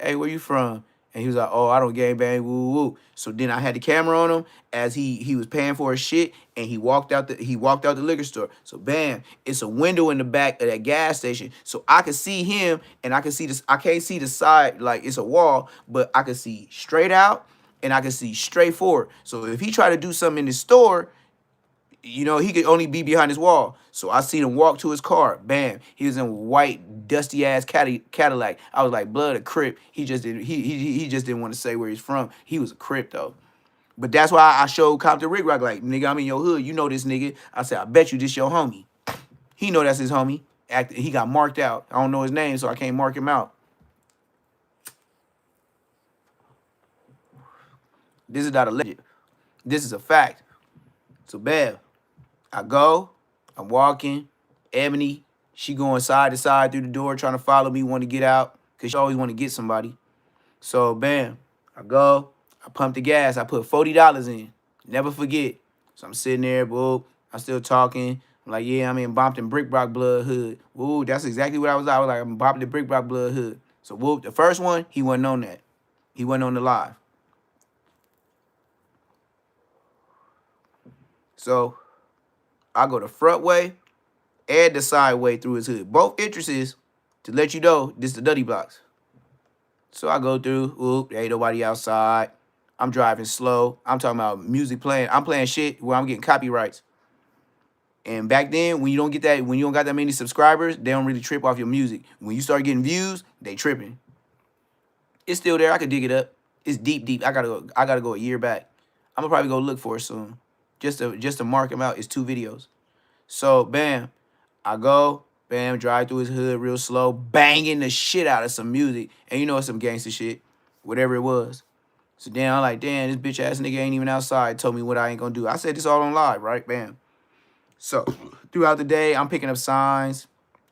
hey, where you from? And he was like, oh, I don't gang bang, woo woo. So then I had the camera on him as he was paying for his shit, and he walked out the liquor store. So bam, it's a window in the back of that gas station, so I could see him, and I can see this. I can't see the side like it's a wall, but I can see straight out, and I can see straight forward. So if he tried to do something in the store, you know, he could only be behind his wall. So I seen him walk to his car. Bam. He was in white, dusty ass Cadillac. I was like, blood, a Crip. He just didn't. He just didn't want to say where he's from. He was a Crip though. But that's why I showed Compton Rick Rock like, nigga, I'm in your hood. You know this nigga. I said, I bet you this your homie. He know that's his homie. He got marked out. I don't know his name, so I can't mark him out. This is not a legend. This is a fact. So bam. I go, I'm walking, Ebony, she going side to side through the door trying to follow me, want to get out, because she always want to get somebody. So, bam, I go, I pump the gas, I put $40 in, never forget. So I'm sitting there, boo, I'm still talking. I'm like, yeah, I'm in Bompton Brick Rock Blood Hood. Woo, that's exactly what I was like, I'm Bompton Brick Rock Blood Hood. So, whoop, the first one, he wasn't on that. He wasn't on the live. So, I go the front way and the side way through his hood. Both entrances to let you know this is the Duddy Blocks. So I go through, oop, there ain't nobody outside. I'm driving slow. I'm talking about music playing. I'm playing shit where I'm getting copyrights. And back then, when you don't got that many subscribers, they don't really trip off your music. When you start getting views, they tripping. It's still there. I could dig it up. It's deep. I gotta go a year back. I'm gonna probably go look for it soon. Just to mark him out. It's 2 videos. So, bam, I go, bam, drive through his hood real slow, banging the shit out of some music. And you know it's some gangster shit, whatever it was. So then I'm like, damn, this bitch ass nigga ain't even outside, told me what I ain't gonna do. I said this all on live, right? Bam. So throughout the day, I'm picking up signs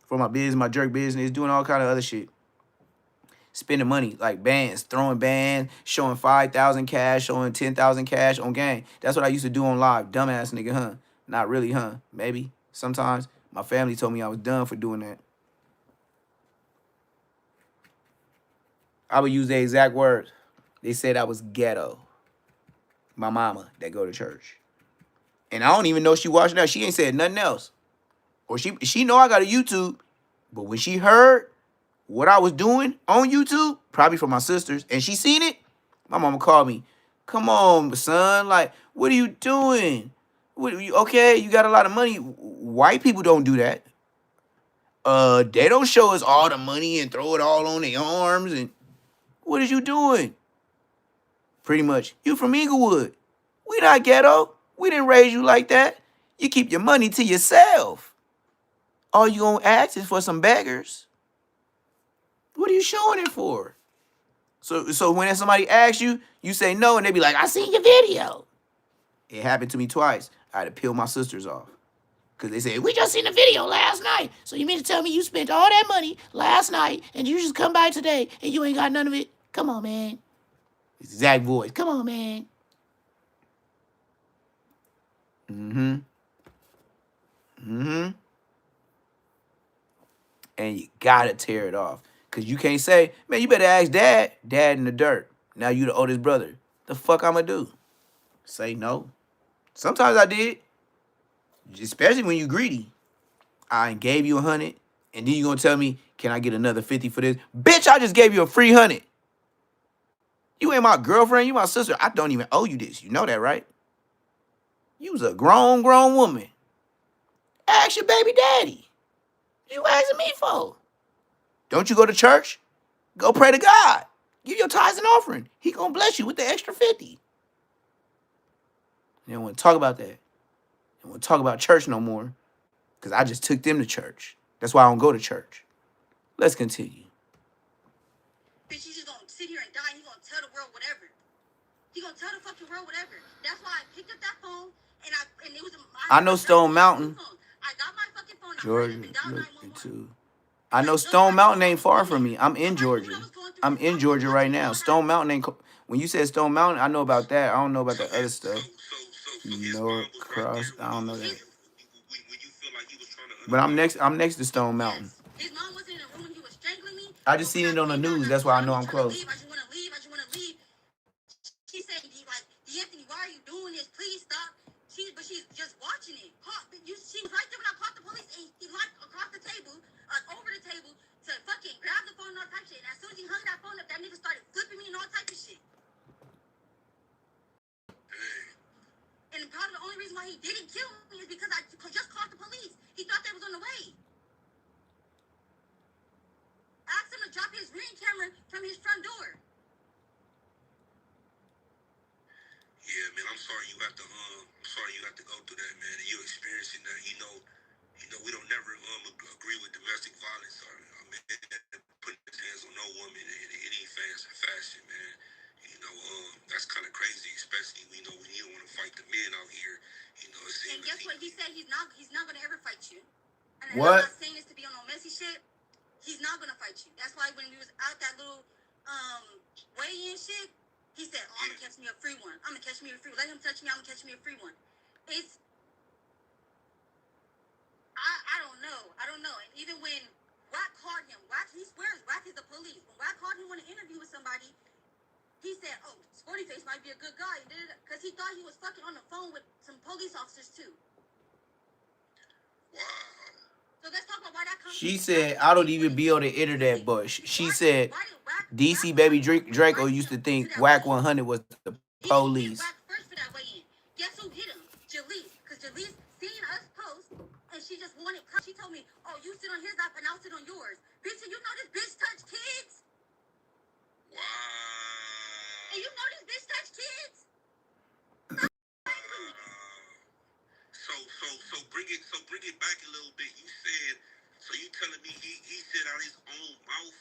for my business, my jerk business, doing all kind of other shit. Spending money, like bands, throwing bands, showing 5,000 cash, showing 10,000 cash on gang. That's what I used to do on live. Dumbass nigga, huh? Not really, huh? Maybe. Sometimes. My family told me I was done for doing that. I would use the exact words. They said I was ghetto. My mama that go to church. And I don't even know she watching that. She ain't said nothing else. Or she know I got a YouTube. But when she heard what I was doing on YouTube, probably from my sisters, and she seen it, my mama called me. Come on, son. Like, what are you doing? Okay, you got a lot of money. White people don't do that. They don't show us all the money and throw it all on their arms. And what is you doing? Pretty much, you from Inglewood. We not ghetto. We didn't raise you like that. You keep your money to yourself. All you gonna ask is for some beggars. What are you showing it for? So when somebody asks you, you say no, and they be like, I seen your video. It happened to me twice. I had to peel my sisters off. Because they said, we just seen the video last night. So you mean to tell me you spent all that money last night and you just come by today and you ain't got none of it? Come on, man. Exact voice. Come on, man. Mm-hmm. Mm-hmm. And you gotta tear it off. Cause you can't say, man, you better ask dad. Dad in the dirt. Now you the oldest brother. The fuck I'ma do? Say no. Sometimes I did. Especially when you greedy. I gave you 100, and then you gonna tell me, can I get another 50 for this? Bitch, I just gave you a free 100. You ain't my girlfriend, you my sister. I don't even owe you this. You know that, right? You was a grown woman. Ask your baby daddy. You asking me for? Don't you go to church? Go pray to God. Give your tithes and offering. He gonna bless you with the extra 50. They don't want to talk about that. They don't want to talk about church no more. Because I just took them to church. That's why I don't go to church. Let's continue. Bitch, he's just gonna sit here and die and he's gonna tell the world whatever. He gonna tell the fucking world whatever. That's why I picked up that phone and it was I know Stone Mountain. I got my fucking phone. Georgia, look into. I know Stone Mountain ain't far from me. I'm in Georgia. I'm in Georgia right now. Stone Mountain ain't. When you said Stone Mountain, I know about that. I don't know about the other stuff. North Cross. I don't know that. But I'm next to Stone Mountain. His mom wasn't in the room when he was strangling me. I just seen it on the news. That's why I know I'm close. I just want to leave. She said, like, Anthony, why are you doing this? Please stop. But she's just watching it. She was right there when I caught the police, and he locked across the table, over the table, to fucking grab the phone and all type of shit. And as soon as he hung that phone up, that nigga started flipping me and all type of shit. And probably the only reason why he didn't kill me is because I just called the police. He thought they was on the way. Asked him to drop his ring camera from his front door. Yeah, man, I'm sorry you have to go through that, man. And you experiencing that. You know, we don't never agree with domestic violence or putting his hands on no woman in any fashion, man. You know, that's kind of crazy, especially when you don't want to fight the men out here. You know, and guess what? He said he's not gonna ever fight you. And what? I'm not saying this to be on no messy shit. He's not gonna fight you. That's why when we was out that little weigh-in shit, he said, "Oh, I'm gonna catch me a free one. I'm gonna catch me a free one. Let him touch me. I'm gonna catch me a free one." I don't know. And even when Wack called him, he swears Wack is the police. When Wack called him on an interview with somebody, he said, "Oh, Sporty Face might be a good guy," because he thought he was fucking on the phone with some police officers too. wow. So let's talk about why that comes. She said, I don't even be on the internet, but she said DC Baby Draco used to think Wack 100 was the police. First for that weigh-in. Guess who hit him? Jalise. Because Jalise seen us post, and she just wanted. She told me, "Oh, you sit on his lap, and I'll sit on yours." Bitch, you know this bitch touch kids. Wow. And you know this bitch touch kids. So bring it back a little bit. You said, so you telling me he said out his own mouth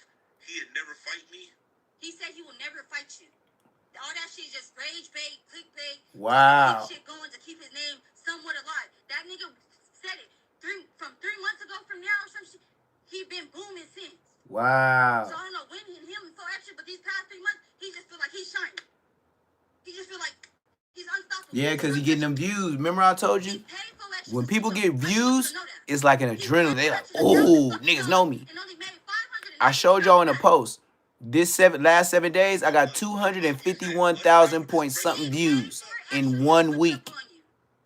he'd never fight me? He said he will never fight you. All that shit is just rage bait, clickbait. Wow. Keep shit going to keep his name somewhat alive. That nigga said it from 3 months ago from now or some shit. He been booming since. Wow. So I don't know when him so extra, but these past 3 months, he just feel like he's shining. He just feel like he's unstoppable. Yeah, because he getting them views. Remember I told you? When people get views, it's like an adrenaline. They like, oh, niggas know me. I showed y'all in a post. Last 7 days, I got 251,000 point something views in 1 week.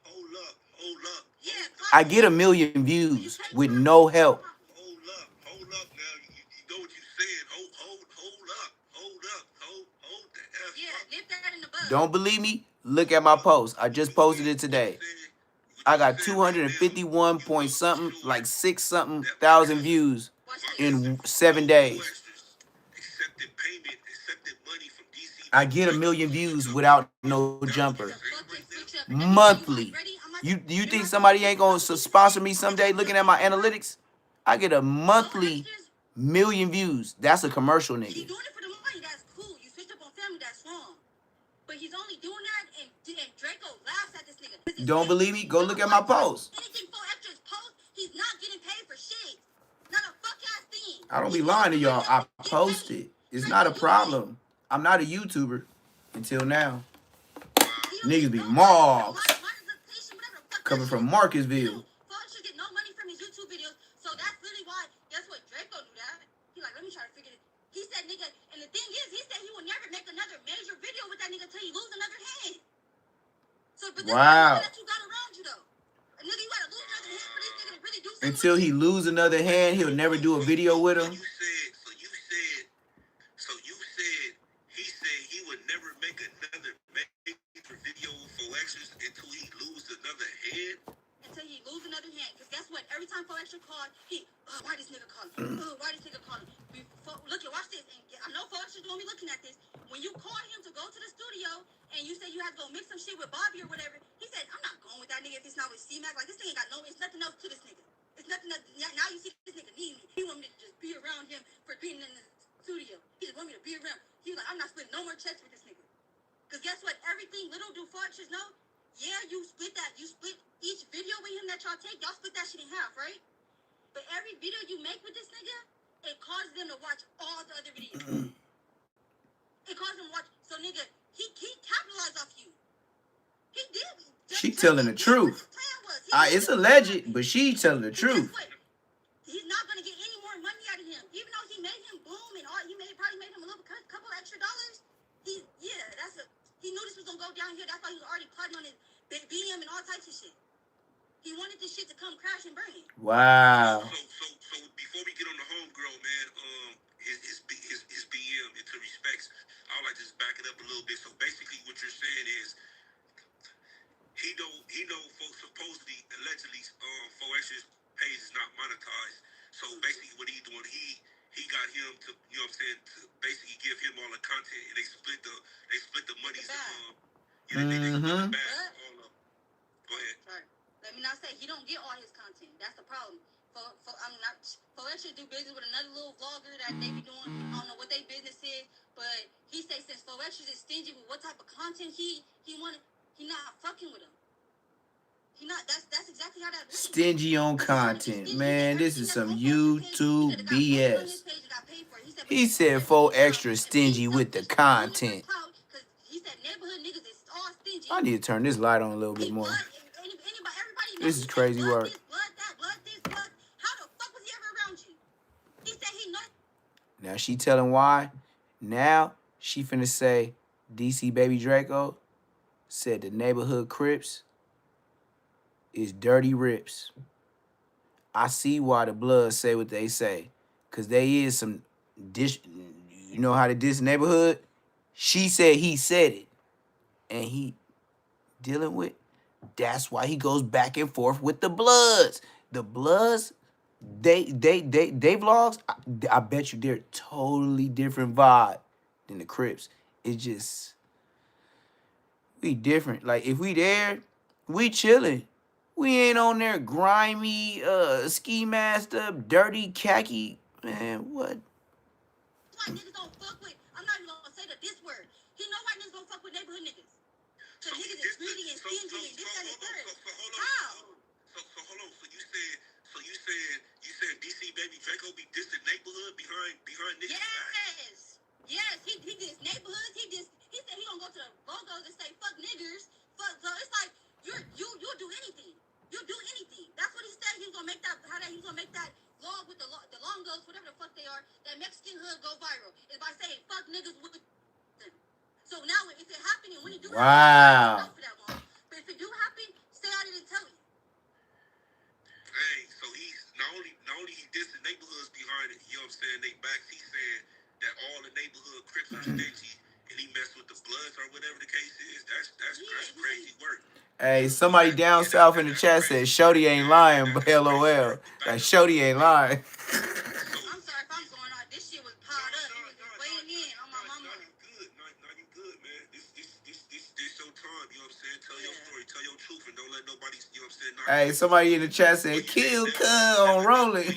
Hold up. I get 1 million views with no help. Hold up now. You know what you said. Hold the F Yeah, up. nip that in the bud. Don't believe me? Look at my post. I just posted it today. I got 251 point something, like 6 something thousand views in 7 days. Accepted payment, accepted money from DC. I get 1 million views without no jumper. Monthly. You think somebody ain't gonna sponsor me someday looking at my analytics? I get a monthly 1 million views. That's a commercial He's nigga. doing it for the money. That's cool. You switched up on family. That's wrong. But he's only doing that, and Draco laughs at this nigga. Don't believe me? Go look at my post. Anything for extras post, he's not getting paid for shit. Not a fuck ass thing. I don't be lying to y'all. I post it. It's not a problem. I'm not a YouTuber until now. Niggas be mobs coming from Marcusville. Folks should get no money from his YouTube videos, so that's really why. Guess what? Draco knew that. He like, let me try to figure it. He said, nigga, and the thing is, he said he will never make another major video with that nigga until he lose another hand. So, but Wow. that you got around you though. A nigga, you gotta lose another hand for this nigga to really do something. Until he lose another hand, he'll never do a video with him. He said he would never make another major video for extras until he lose another hand. Until he lose another hand. Because guess what? Every time for extra called, why this nigga calling? Why this nigga calling? Look here, watch this. And I know for extras gonna be looking at this. When you call him to go to the studio and you say you have to go mix some shit with Bobby or whatever, he said, I'm not going with that nigga if it's not with C-Mac. Like, this thing ain't got it's nothing else to this nigga. It's nothing else. Now you see this nigga need me. He want me to just be around him for being in the studio. He just want me to be around. He like, I'm not splitting no more checks with this nigga. Because guess what? Everything little do for extras know. Yeah, you split that. You split each video with him that y'all take. Y'all split that shit in half, right? But every video you make with this nigga, it causes them to watch all the other videos. It causes them to watch. So, nigga, he capitalized off you. He did. She telling the truth. It's alleged, but she telling the truth. He's not gonna get any more money out of him, even though he made him boom and all. Probably made him a couple extra dollars. He knew this was gonna go down here. That's why he was already plotting on his BM and all types of shit. He wanted this shit to come crash and burn it. Wow. So before we get on the homegirl, man, his BM into respects, I would like to just back it up a little bit. So basically, what you're saying is he know folks supposedly allegedly Foex's page is not monetized. So basically, what he doing, he got him to, you know what I'm saying, to basically give him all the content, and they split the monies. They split the bag. Go ahead. Sorry. Let me not say he don't get all his content. That's the problem. Forex should do business with another little vlogger that they be doing. I don't know what their business is, but he say since Forex is stingy with what type of content he wanted, he not fucking with him. He not. That's exactly how that. Stingy on content, man. This is some YouTube BS. He said 4 extra stingy with the content. I need to turn this light on a little bit more. This is crazy work. Now she telling why. Now she finna say DC Baby Draco said the neighborhood Crips is dirty rips. I see why the Bloods say what they say. Cause they is some you know how to diss neighborhood? She said he said it. And he dealing with. That's why he goes back and forth with the Bloods. The Bloods, they vlogs, I bet you they're totally different vibe than the Crips. It's just, we different. Like, if we there, we chilling. We ain't on there grimy, ski masked up, dirty, khaki. Man, what? White niggas don't fuck with, I'm not even gonna say the this word. He know white niggas don't fuck with neighborhood niggas. So niggas is greedy and stingy and this, that, and third. How? So hold on. You said DC Baby Draco be dissing neighborhood behind niggas' back? Yes. He dissed neighborhoods. He said he gonna go to the logos and say fuck niggers. So it's like you'll do anything. You'll do anything. That's what he said. He's gonna make that. He's gonna make that vlog with with the longos, whatever the fuck they are, that Mexican hood go viral is by saying fuck niggas with them. So now if it happened and when it do happen, Wow. for that long. But if it do happen, stay out of it and tell you. Hey, so he's not only he dissing neighborhoods behind it, you know what I'm saying, they backs, he's saying that all the neighborhood Crips are stingy and he messed with the Bloods or whatever the case is. That's crazy work. Hey, somebody down south in the chat said Shorty ain't lying, but LOL. Like Shorty ain't lying. I'm sorry if I'm going on. This shit was piled up. It was just weighing in on my mama. No, you good, man. This your time, you know what I'm saying? Tell your story, tell your truth, and don't let nobody, you know what I'm saying? Hey, somebody in the chat said kill cuz on rolling.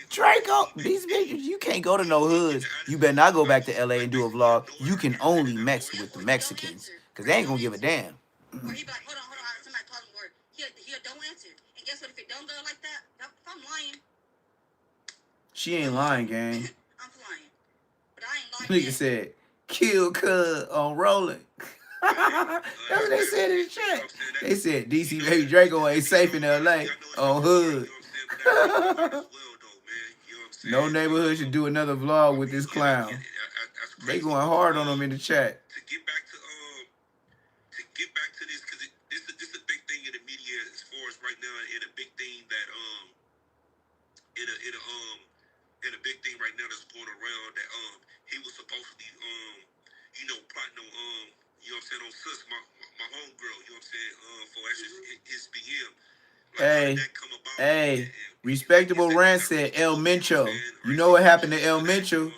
Draco, these bitches, you can't go to no hoods. You better not go back to LA and do a vlog. You can only mess with the Mexicans, because they ain't gonna give a damn. Or he be like, hold on, somebody call him, or he don't answer. And guess what, if it don't go like that, if I'm lying. She ain't lying, gang. I'm lying. But I ain't lying. Nigga said, kill cuz on rolling. That's what they said in the chat. They said DC Baby Draco ain't safe in LA on hood. No neighborhood should do another vlog with this clown. They going hard on him in the chat. To get back to this, because this is a big thing in the media as far as right now, and a big thing that in a big thing right now that's going around that he was supposed to be plotting on you know what I'm saying, on sis my homegirl, you know what I'm saying, for his BM. Hey, Respectable Rant said El Mencho. You know what happened to El Mencho?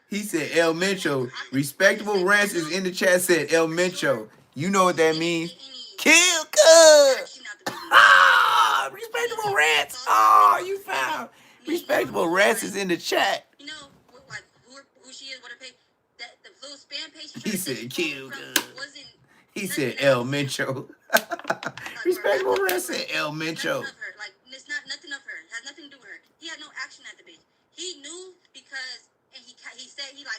He said El Mencho. Respectable Rants is in the chat, said El Mencho. You know what that means? Kill cuz. Ah, Respectable Rants. Oh, you found. Respectable Rants is in the chat. You know, like who she is, what her page, that the little spam page. He said kill cuz. He said El Mencho. Respectable Rants said El Mencho. Like it's not nothing of her. It has nothing to do with her. He had no action at the bitch. He knew because. And he said I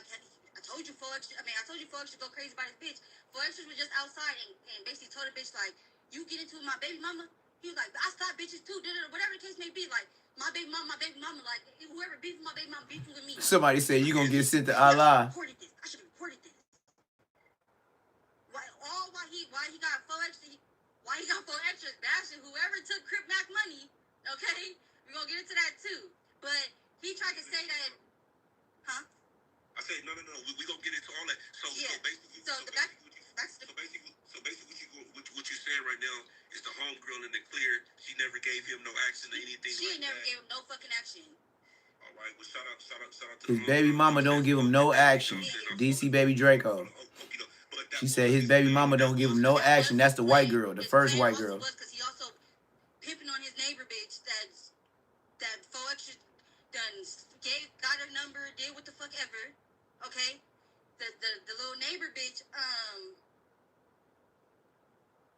told you folks should go crazy about his bitch. Folks was just outside and basically told the bitch like, you get into my baby mama. He was like, I stop bitches too, whatever the case may be. Like my baby mama, like whoever beefs with my baby mama beefing with me. Somebody said you gonna get sent to Allah. I should have reported this. Why he got 4 extras bashing whoever took Crip Mac money. Okay, we're gonna get into that too. But he tried to say that. Huh? I said no. We gonna get into all that. So basically, what you're saying right now is the homegirl in the clear. She never gave him no action or anything. She never gave him no fucking action. All right, well shout out to his baby mama don't give him no action. DC Baby Draco. She said his baby mama don't give him no action. That's the white girl, the first white girl. Because he also pimping on his neighbor bitch that 4 extra done. Got her number, did what the fuck ever, okay? The little neighbor bitch,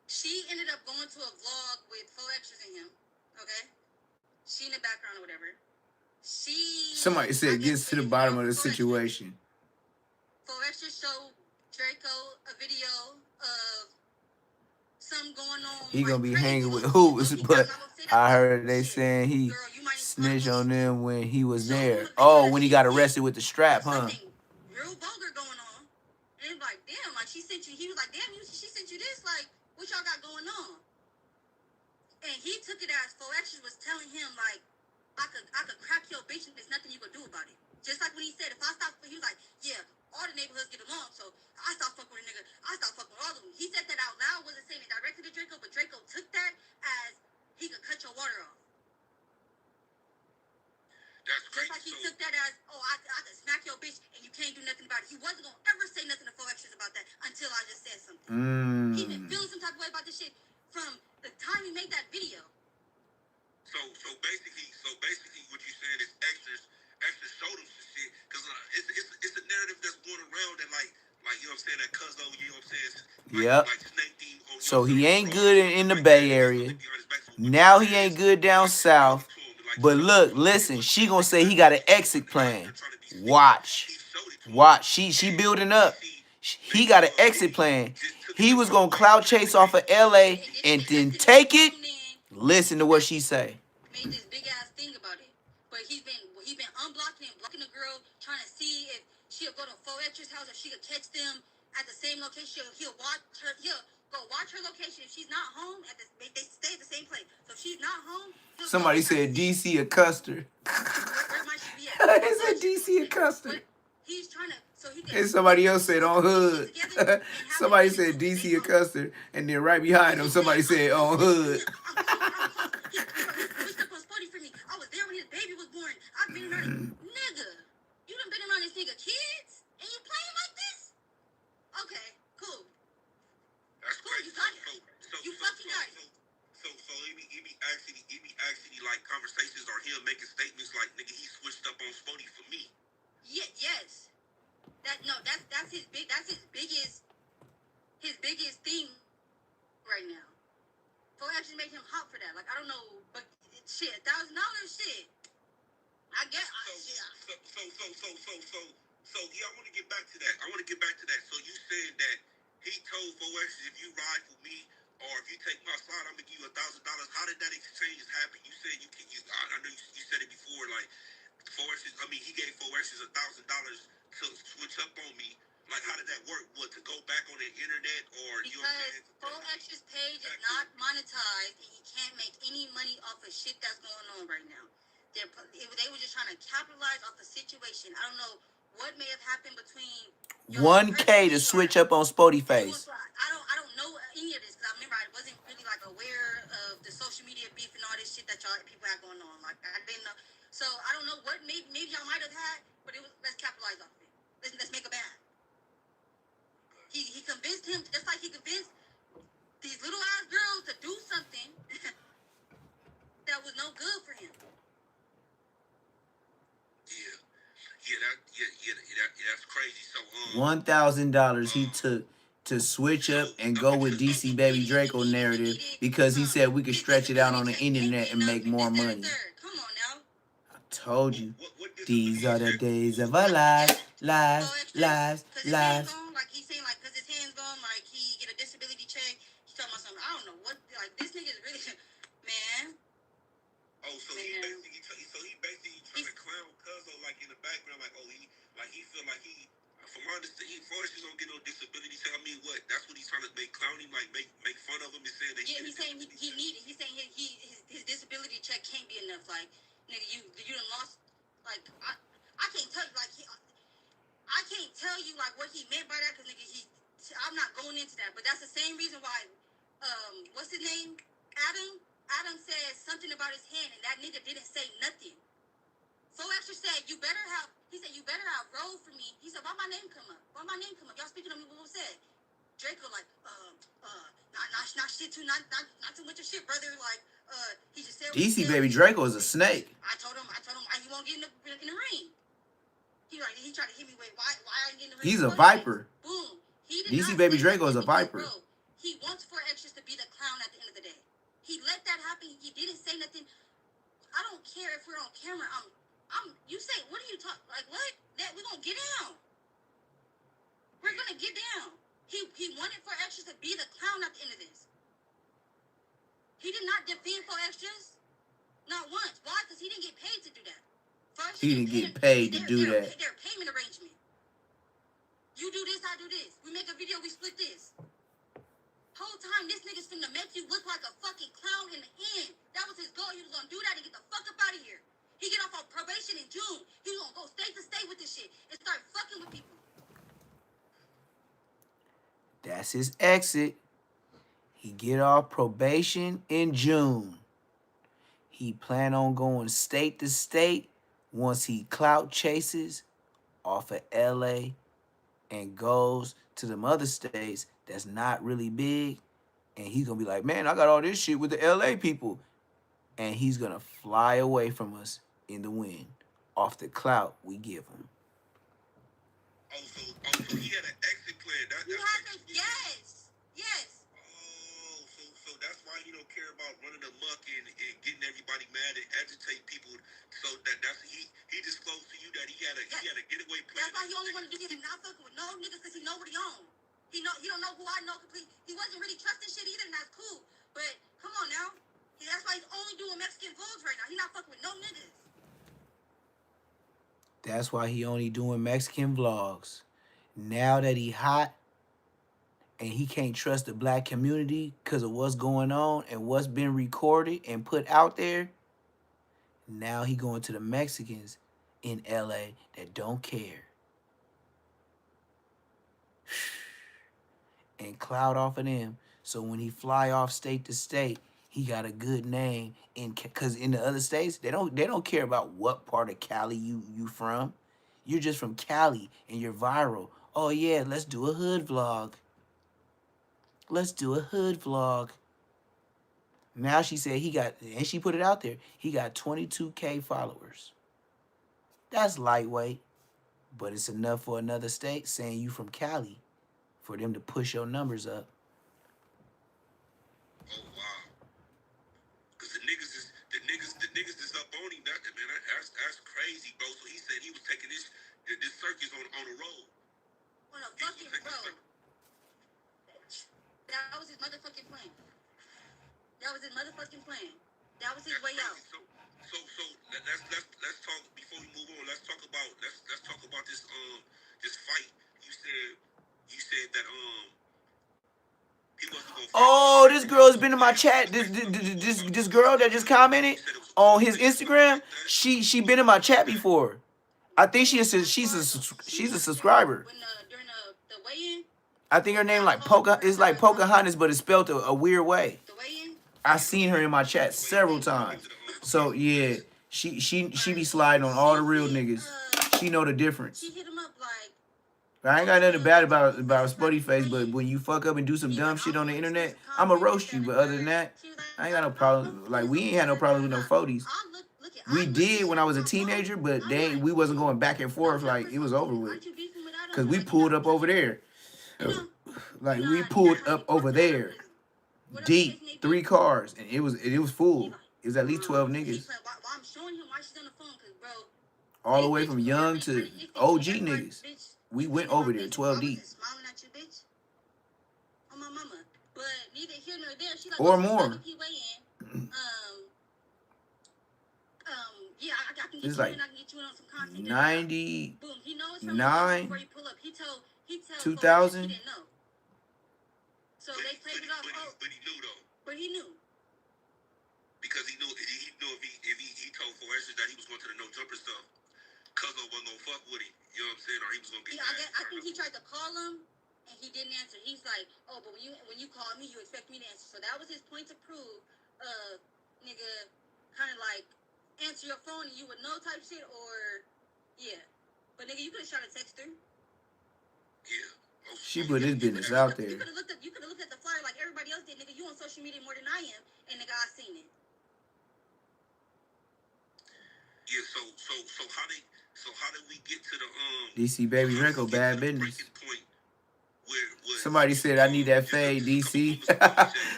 she ended up going to a vlog with 4 extras in him, okay? She in the background or whatever. Somebody said gets to the bottom of the situation. 4 extras showed Draco a video of something going on. He gonna be hanging with who's, but I heard they saying he snitched on them when he was there. Oh, when he got arrested with the strap, huh? Real vulgar going on. And it's like, damn, like she sent you. He was like, damn, she sent you this. Like, what y'all got going on? And he took it as 4 extras was telling him like, I could crack your bitch and there's nothing you could do about it. Just like when he said, if I stop, he was like, yeah, all the neighborhoods get along, so I stop fucking with a nigga. I stop fucking with all of them. He said that out loud, wasn't saying it directly to Draco, but Draco took that as he could cut your water off. That's crazy. Just like he took that as, I could smack your bitch and you can't do nothing about it. He wasn't gonna ever say nothing to 4 extras about that until I just said something. He been feeling some type of way about this shit from the time he made that video. So basically, what you're saying is extras showed him some shit, because it's a narrative that's going around that like you know what I'm saying, that Cuzzo, you know what I'm saying. Yep. Like Snake D, So he ain't good in the Bay Area. Now he ain't good down south. But look, listen, she gonna say he got an exit plan. Watch. She building up. He got an exit plan. He was gonna clout chase off of LA and then take it. Listen to what she say. Made this big ass thing about it. But he's been unblocking and blocking the girl, trying to see if she'll go to Faux Extra's house, if she could catch them at the same location. He'll watch her. He'll go watch her location. If she's not home, they stay at the same place. So if she's not home, Somebody said DC or Custer. Where might she be at? It said DC or Custer. He's trying to. So he And somebody else said on Hood. Somebody said DC or Custer, and then right behind him, somebody said on Hood. He pushed up on Spotty for me. I was there when his baby was born. I've been around. Nigga, you done been around this nigga kids, and you playing like this? Okay, cool. That's cool. crazy. You got it. You fucking got it. So he be actually like conversations or him making statements like, nigga, he switched up on Spotty for me. Yeah, yes. That's his biggest thing right now. So actually make him hot for that. Like, I don't know, but shit, $1,000, shit. I guess. So yeah, I want to get back to that. So you said that he told Forex, if you ride for me or if you take my slide, I'm gonna give you $1,000. How did that exchange happen? You said you can. I know you said it before. Like he gave Forex $1,000 to switch up on me. Like, how did that work? What, to go back on the internet or because you know what I'm saying? Foex's page is not monetized and he can't make any money off of shit that's going on right now. They were just trying to capitalize off the situation. I don't know what may have happened between 1K to switch up on Spotty Face. I don't know any of this because I remember I wasn't really like aware of the social media beef and all this shit that y'all people have going on. Like, I didn't know. So I don't know what maybe y'all might have had, but it was, let's capitalize off of it. Let's make a bad. He convinced him, just like he convinced these little ass girls to do something that was no good for him. That's crazy. So $1,000 he took to switch up and go with DC Baby Draco narrative because he said we could stretch it out on the internet and make more money. Come on now. I told you, these are the days of our lives. Like he's saying, like, because his hands gone, like he get a disability check. He's talking about something. I don't know what. Like, this nigga is really, man. So he basically trying to clown Cuzzo like in the background, like he feel like he. From my understanding, Forrest don't get no disability. So I mean, what? That's what he's trying to make clown him, like make fun of him and saying that. Yeah, he's saying he needed. He's saying his disability check can't be enough. Like, nigga, you done lost. Like, I can't tell you. Like, I can't tell you like what he meant by that because nigga, I'm not going into that. But that's the same reason why. What's his name? Adam said something about his hand, and that nigga didn't say nothing. Faux Extra said, you better have roll for me. He said, why my name come up? Y'all speaking of me, what was said? Draco, like, not shit too, not too much of shit, brother. Like, he just said. DC Baby Draco is a snake. I told him, why he won't get in the ring. He tried to hit me with, why I didn't get in the ring. He's a viper. Boom. DC Baby Draco is a viper. Bro, he wants Four Extras to be the clown at the end of the day. He let that happen. He didn't say nothing. I don't care if we're on camera. You say, what are you talking? Like, what? That we're gonna get down. We're gonna get down. He wanted Four Extras to be the clown at the end of this. He did not defend Four Extras. Not once. Why? Because he didn't get paid to do that. He didn't get paid to do that. Their payment arrangement. You do this, I do this. We make a video, we split this. Whole time, this nigga's finna make you look like a fucking clown in the end. That was his goal. He was gonna do that and get the fuck up out of here. He get off on probation in June. He was gonna go state to state with this shit and start fucking with people. That's his exit. He get off probation in June. He plan on going state to state once he clout chases off of LA and goes to them other states that's not really big. And he's going to be like, man, I got all this shit with the LA people. And he's going to fly away from us in the wind off the clout we give him. So he had an exit plan. Yes. So that's why he don't care about running amok and getting everybody mad and agitate people. So he disclosed to you that he had a getaway plan. That's why he only wanted to do this and not fucking with no niggas because he know what he own. He don't know who I know completely. He wasn't really trusting shit either, and that's cool. But come on now. That's why he's only doing Mexican vlogs right now. He not fucking with no niggas. That's why he only doing Mexican vlogs. Now that he hot and he can't trust the black community because of what's going on and what's been recorded and put out there, now he going to the Mexicans in LA that don't care. And clout off of them. So when he fly off state to state, he got a good name. Cause in the other states, they don't care about what part of Cali you from. You're just from Cali and you're viral. Oh yeah, let's do a hood vlog. Let's do a hood vlog. Now she said he got, and she put it out there, he got 22K followers. That's lightweight, but it's enough for another state saying you from Cali for them to push your numbers up. Oh wow. Cause the niggas is up on him. That man, that's crazy, bro. So he said he was taking this circus on the road. On a fucking road. That was his motherfucking plan. That was his motherfucking plan. That was his way out. So let's talk before we move on. Let's talk about this fight. You said that he wasn't gonna fight. Oh, this girl has been in my chat. This girl that just commented on his Instagram, she been in my chat before. I think she's a subscriber. When during the weigh-in. I think her name like it's like Pocahontas, but it's spelled a weird way. The weigh-in. I seen her in my chat several times. So yeah, she be sliding on all the real niggas. She know the difference. She hit him up like. I ain't got nothing bad about Spuddy Face, but when you fuck up and do some dumb shit on the internet, I'ma roast you. But other than that, I ain't got no problem. Like we ain't had no problem with no 40s. We did when I was a teenager, but we wasn't going back and forth like it was over with. Cause we pulled up over there. Like we pulled up over there. Deep, 3 cars, and it was full. It was at least 12 niggas. I'm showing him why she's on the phone, cause bro. All the way from young to OG niggas. We went over there, 12 deep. Smiling at you, bitch. On my mama. But neither here nor there. She like, or more. Yeah, I can get it's you like in, I can get you in on some content. 99, boom, he knows before you pull up. He told 2000. He didn't know. So they played it off. But he knew though. But he knew. Because he knew if he told Forrester that he was going to the no jumper stuff, Cuzzo wasn't gonna fuck with him. You know what I'm saying? Or he was gonna get I think he tried to call him and he didn't answer. He's like, oh, but when you call me, you expect me to answer. So that was his point to prove, nigga, kind of like answer your phone and you would know type shit, or yeah. But nigga, you could have shot a texter. Yeah. She put his business out there. You could have looked at the flyer like everybody else did, nigga. You on social media more than I am, and nigga, I seen it. Yeah. So how did we get to the DC Baby Draco bad business. Somebody said I need that fade, DC.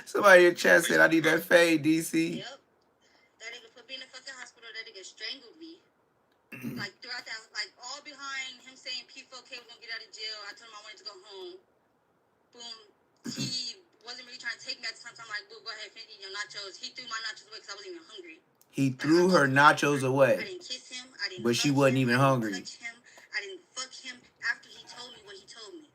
Somebody in chat said I need that fade, DC. Yep. That nigga put me in the fucking hospital. That nigga strangled me. Like throughout that, like all behind him saying P4K was gonna get out of jail. I told him I wanted to go home. Boom. He wasn't really trying to take me at the time. So I'm like, boo, go ahead, finish your nachos. He threw my nachos away because I wasn't even hungry. He threw her nachos away. I didn't kiss him. I didn't. But she wasn't even hungry. I didn't touch him. I didn't fuck him after he told me what he told me.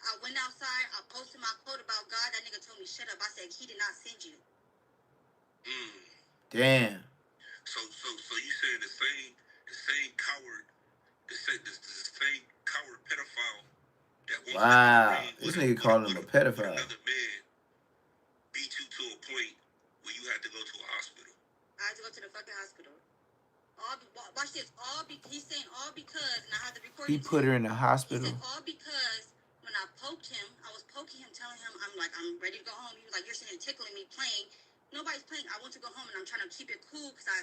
I went outside. I posted my quote about God. That nigga told me shut up. I said he did not send you. Damn. So you saying the same coward, the same coward pedophile that wants wow, this nigga calling him a pedophile. Another man beat you to a point where you had to go to a hospital. I had to go to the fucking hospital. Watch this. He's saying all because, and I have the recording. He put her in the hospital. He said all because when I poked him, I was poking him, telling him I'm ready to go home. He was like, you're sitting there tickling me, playing. Nobody's playing. I want to go home, and I'm trying to keep it cool because I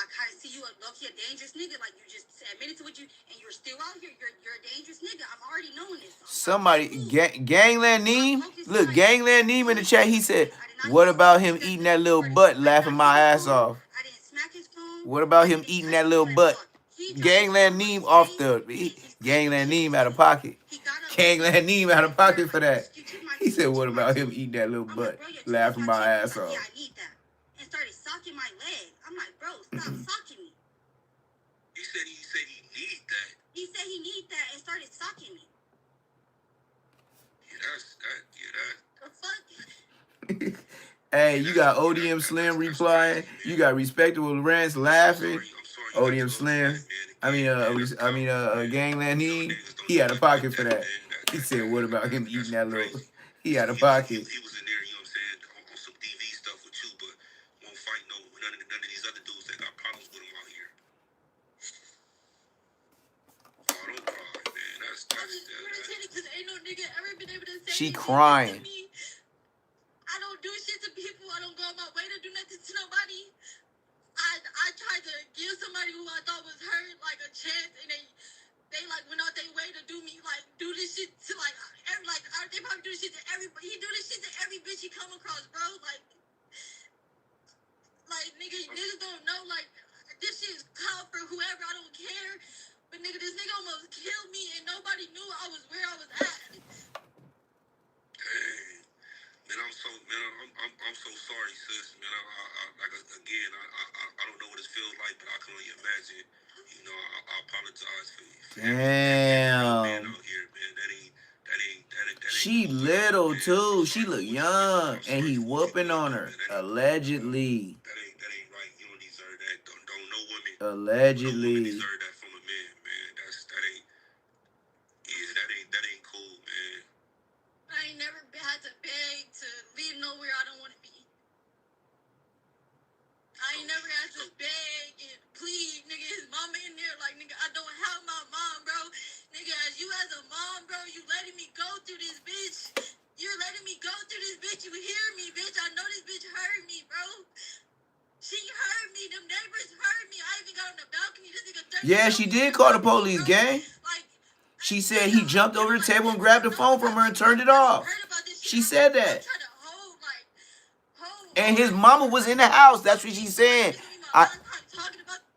kind of see you low-key a dangerous nigga. Like, you just admitted to what you, and you're still out here. You're a dangerous nigga. I'm already knowing this. Somebody, Gangland Neem, look, Gangland Neem in the chat, he said, what about him eating that little butt, laughing my ass off? I didn't smack his phone. What about him eating that little butt? Gangland Neem off the, Gangland Neem out of pocket. Gangland Neem out of pocket for that. He said, what about him eating that little butt, laughing my ass off? Yeah, I need that. Hey, you got ODM Slim replying. You got Respectable Rants laughing. ODM Slim. Gangland he had a pocket for that. He said, "What about him eating that little?" He had a pocket. He was in there, you know what I'm saying, on some DV stuff with you, but won't fight none of these other dudes that got problems with him out here. Oh, don't cry, man. That's because ain't no nigga ever been able to say she crying. to me. I don't do shit to people. I don't go on my way to do nothing to nobody. I tried to give somebody who I thought was hurt like a chance, and they like went out their way to do me like do this shit to they probably do this shit to everybody. He do this shit to every bitch he come across, bro. Like niggas don't know like this shit is clout for whoever. I don't care, but nigga, this nigga almost killed me, and nobody knew I was where I was at. Dang. Man, I'm so sorry, sis. Man, I don't know what it feels like, but I can only imagine. You know, I apologize for Damn. out here, man. That ain't she cool little all, too. She look young, and he whooping on her. Allegedly. That ain't right. You don't deserve that. Don't no woman. Allegedly. No woman deserve that from a man, man. That ain't cool, man. I ain't never had to beg to live nowhere I don't want to be. I ain't never had to beg and plead, nigga. His mama in there, like, nigga, I don't have my mom, bro. Nigga, as a mom, bro, you letting me go through this bitch. You're letting me go through this bitch. You hear me, bitch. I know this bitch heard me, bro. She heard me. Them neighbors heard me. I even got on the balcony. This nigga yeah, she did call the police, gang. She said he jumped over the table and grabbed the phone from her and turned it off. She said that. And his mama was in the house. That's what she said.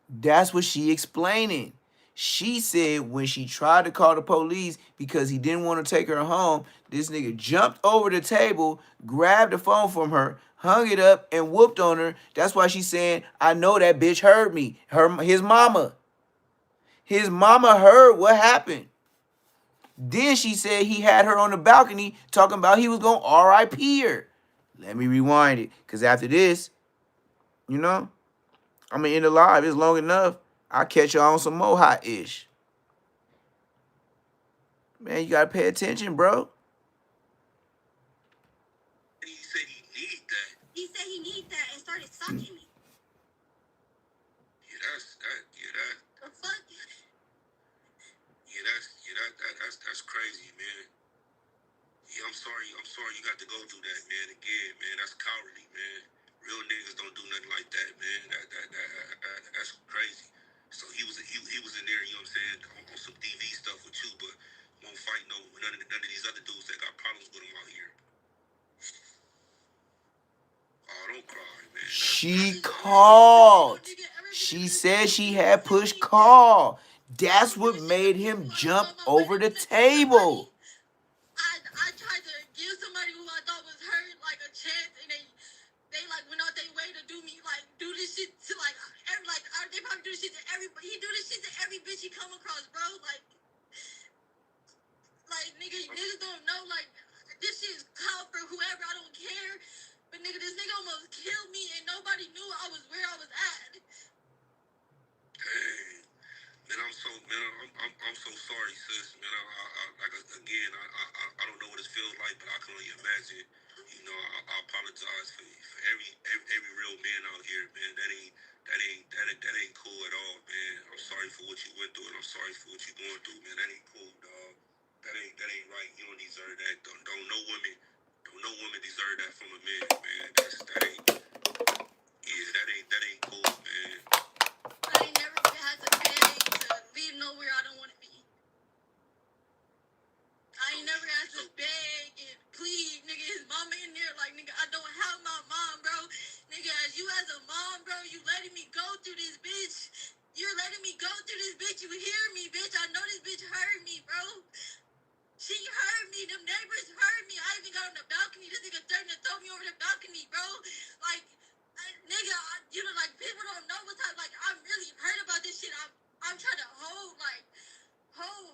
That's what she explaining. She said when she tried to call the police because he didn't want to take her home, this nigga jumped over the table, grabbed the phone from her, hung it up, and whooped on her. That's why she's saying, I know that bitch heard me. His mama. His mama heard what happened. Then she said he had her on the balcony talking about he was going to RIP her. Let me rewind it. Because after this, you know, I'm going to end the live. It's long enough. I'll catch y'all on some more hot-ish. Man, you got to pay attention, bro. He said he need that. He said he need that and started sucking me. The fuck? That's crazy, man. Yeah, I'm sorry you got to go through that, man. Again, man, that's cowardly, man. Real niggas don't do nothing like that, man. That's crazy. So he was in there, you know what I'm saying, on some DV stuff with you, but won't fight none of these other dudes that got problems with him out here. Oh, don't cry, man. She called. She said she had pushed call. That's what made him jump over the table. I tried to give somebody who I thought was hurt like a chance, and they like went out their way to do me like do this shit to they probably do this shit to everybody. He do this shit to every bitch he come across, bro. Like niggas don't know like this shit is clout for whoever. I don't care, but nigga, this nigga almost killed me, and nobody knew I was where I was at. Dang. Man, I'm so sorry, sis. Man, I don't know what it feels like, but I can only imagine. You know, I apologize for every real man out here, man. That ain't cool at all, man. I'm sorry for what you went through, and I'm sorry for what you're going through, man. That ain't cool, dog. That ain't right. You don't deserve that. Don't no woman deserve that from a man, man. That ain't cool, man. I ain't never had to beg to live nowhere I don't want to be. I ain't never had to beg and plead, nigga. His mama in there, like, nigga, I don't have my mom, bro. Nigga, as a mom, bro, you letting me go through this bitch. You're letting me go through this bitch. You hear me, bitch. I know this bitch heard me, bro. She heard me. Them neighbors heard me. I even got on the balcony. This nigga threatened to throw me over the balcony, bro. Like, nigga, people don't know what type, like, I'm really hurt about this shit. I'm trying to hold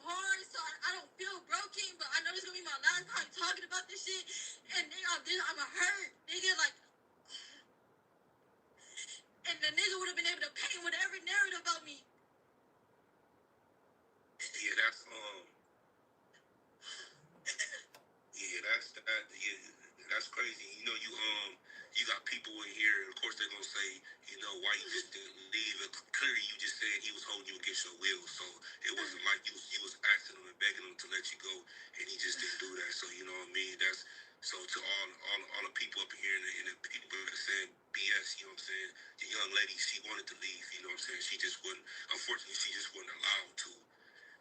hard so I don't feel broken, but I know this is gonna be my last time talking about this shit, and nigga, I'm hurt, nigga, like, here, and of course they're gonna say, you know, why you just didn't leave. And clearly, you just said he was holding you against your will, so it wasn't like you was asking him and begging him to let you go, and he just didn't do that. So you know what I mean? That's so to all the people up here and the people that said BS. You know what I'm saying? The young lady, she wanted to leave. You know what I'm saying? She just wasn't. Unfortunately, she just wasn't allowed to.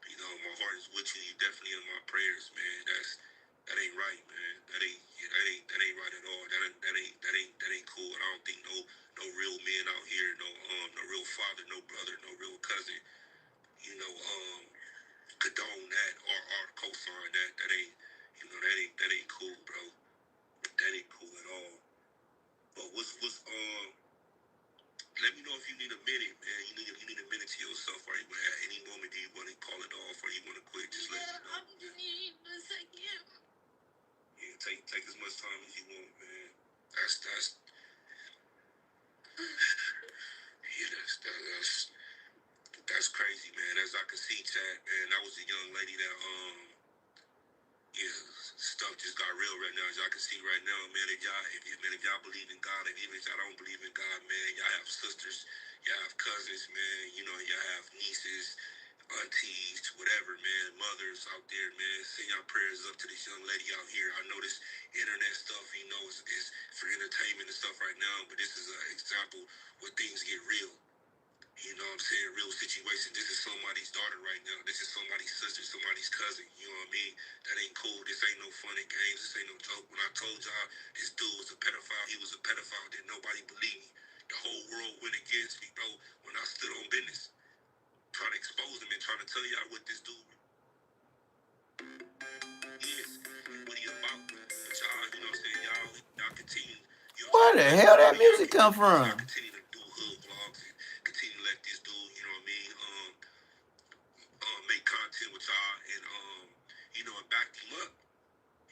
You know, my heart is with you. You definitely in my prayers, man. That ain't right, man. That ain't right at all. That ain't cool. And I don't think no real men out here, no real father, no brother, no real cousin, you know, condone that or co-sign that. That ain't, you know, that ain't cool, bro. That ain't cool at all. But what's let me know if you need a minute, man. You need a minute to yourself, or you at any moment do you want to call it off, or you want to quit? Just let me know. I'm just needing a second. Yeah, take as much time as you want, man. That's yeah, that's crazy, man. As I can see, chat, man, that was a young lady that yeah, stuff just got real right now. As y'all can see right now, man, if y'all believe in God, and even if y'all don't believe in God, man, y'all have sisters, y'all have cousins, man, you know, y'all have nieces, aunties, whatever, man, mothers out there, man. Send y'all prayers up to this young lady out here. I know this internet stuff, you know, is for entertainment and stuff right now, but this is an example where things get real. You know what I'm saying? Real situation. This is somebody's daughter right now. This is somebody's sister, somebody's cousin. You know what I mean? That ain't cool. This ain't no fun and games. This ain't no joke. When I told y'all this dude was a pedophile, he was a pedophile, then nobody believed me. The whole world went against me, bro, when I stood on business. Trying to expose him and trying to tell y'all what this dude is, what he about. But y'all, you know what I'm saying? Y'all continue. You know Where what the I'm saying? hell that Y'all music come from? continue to do hood vlogs and continue to let this dude, you know what I mean, make content with y'all and you know, and back him up.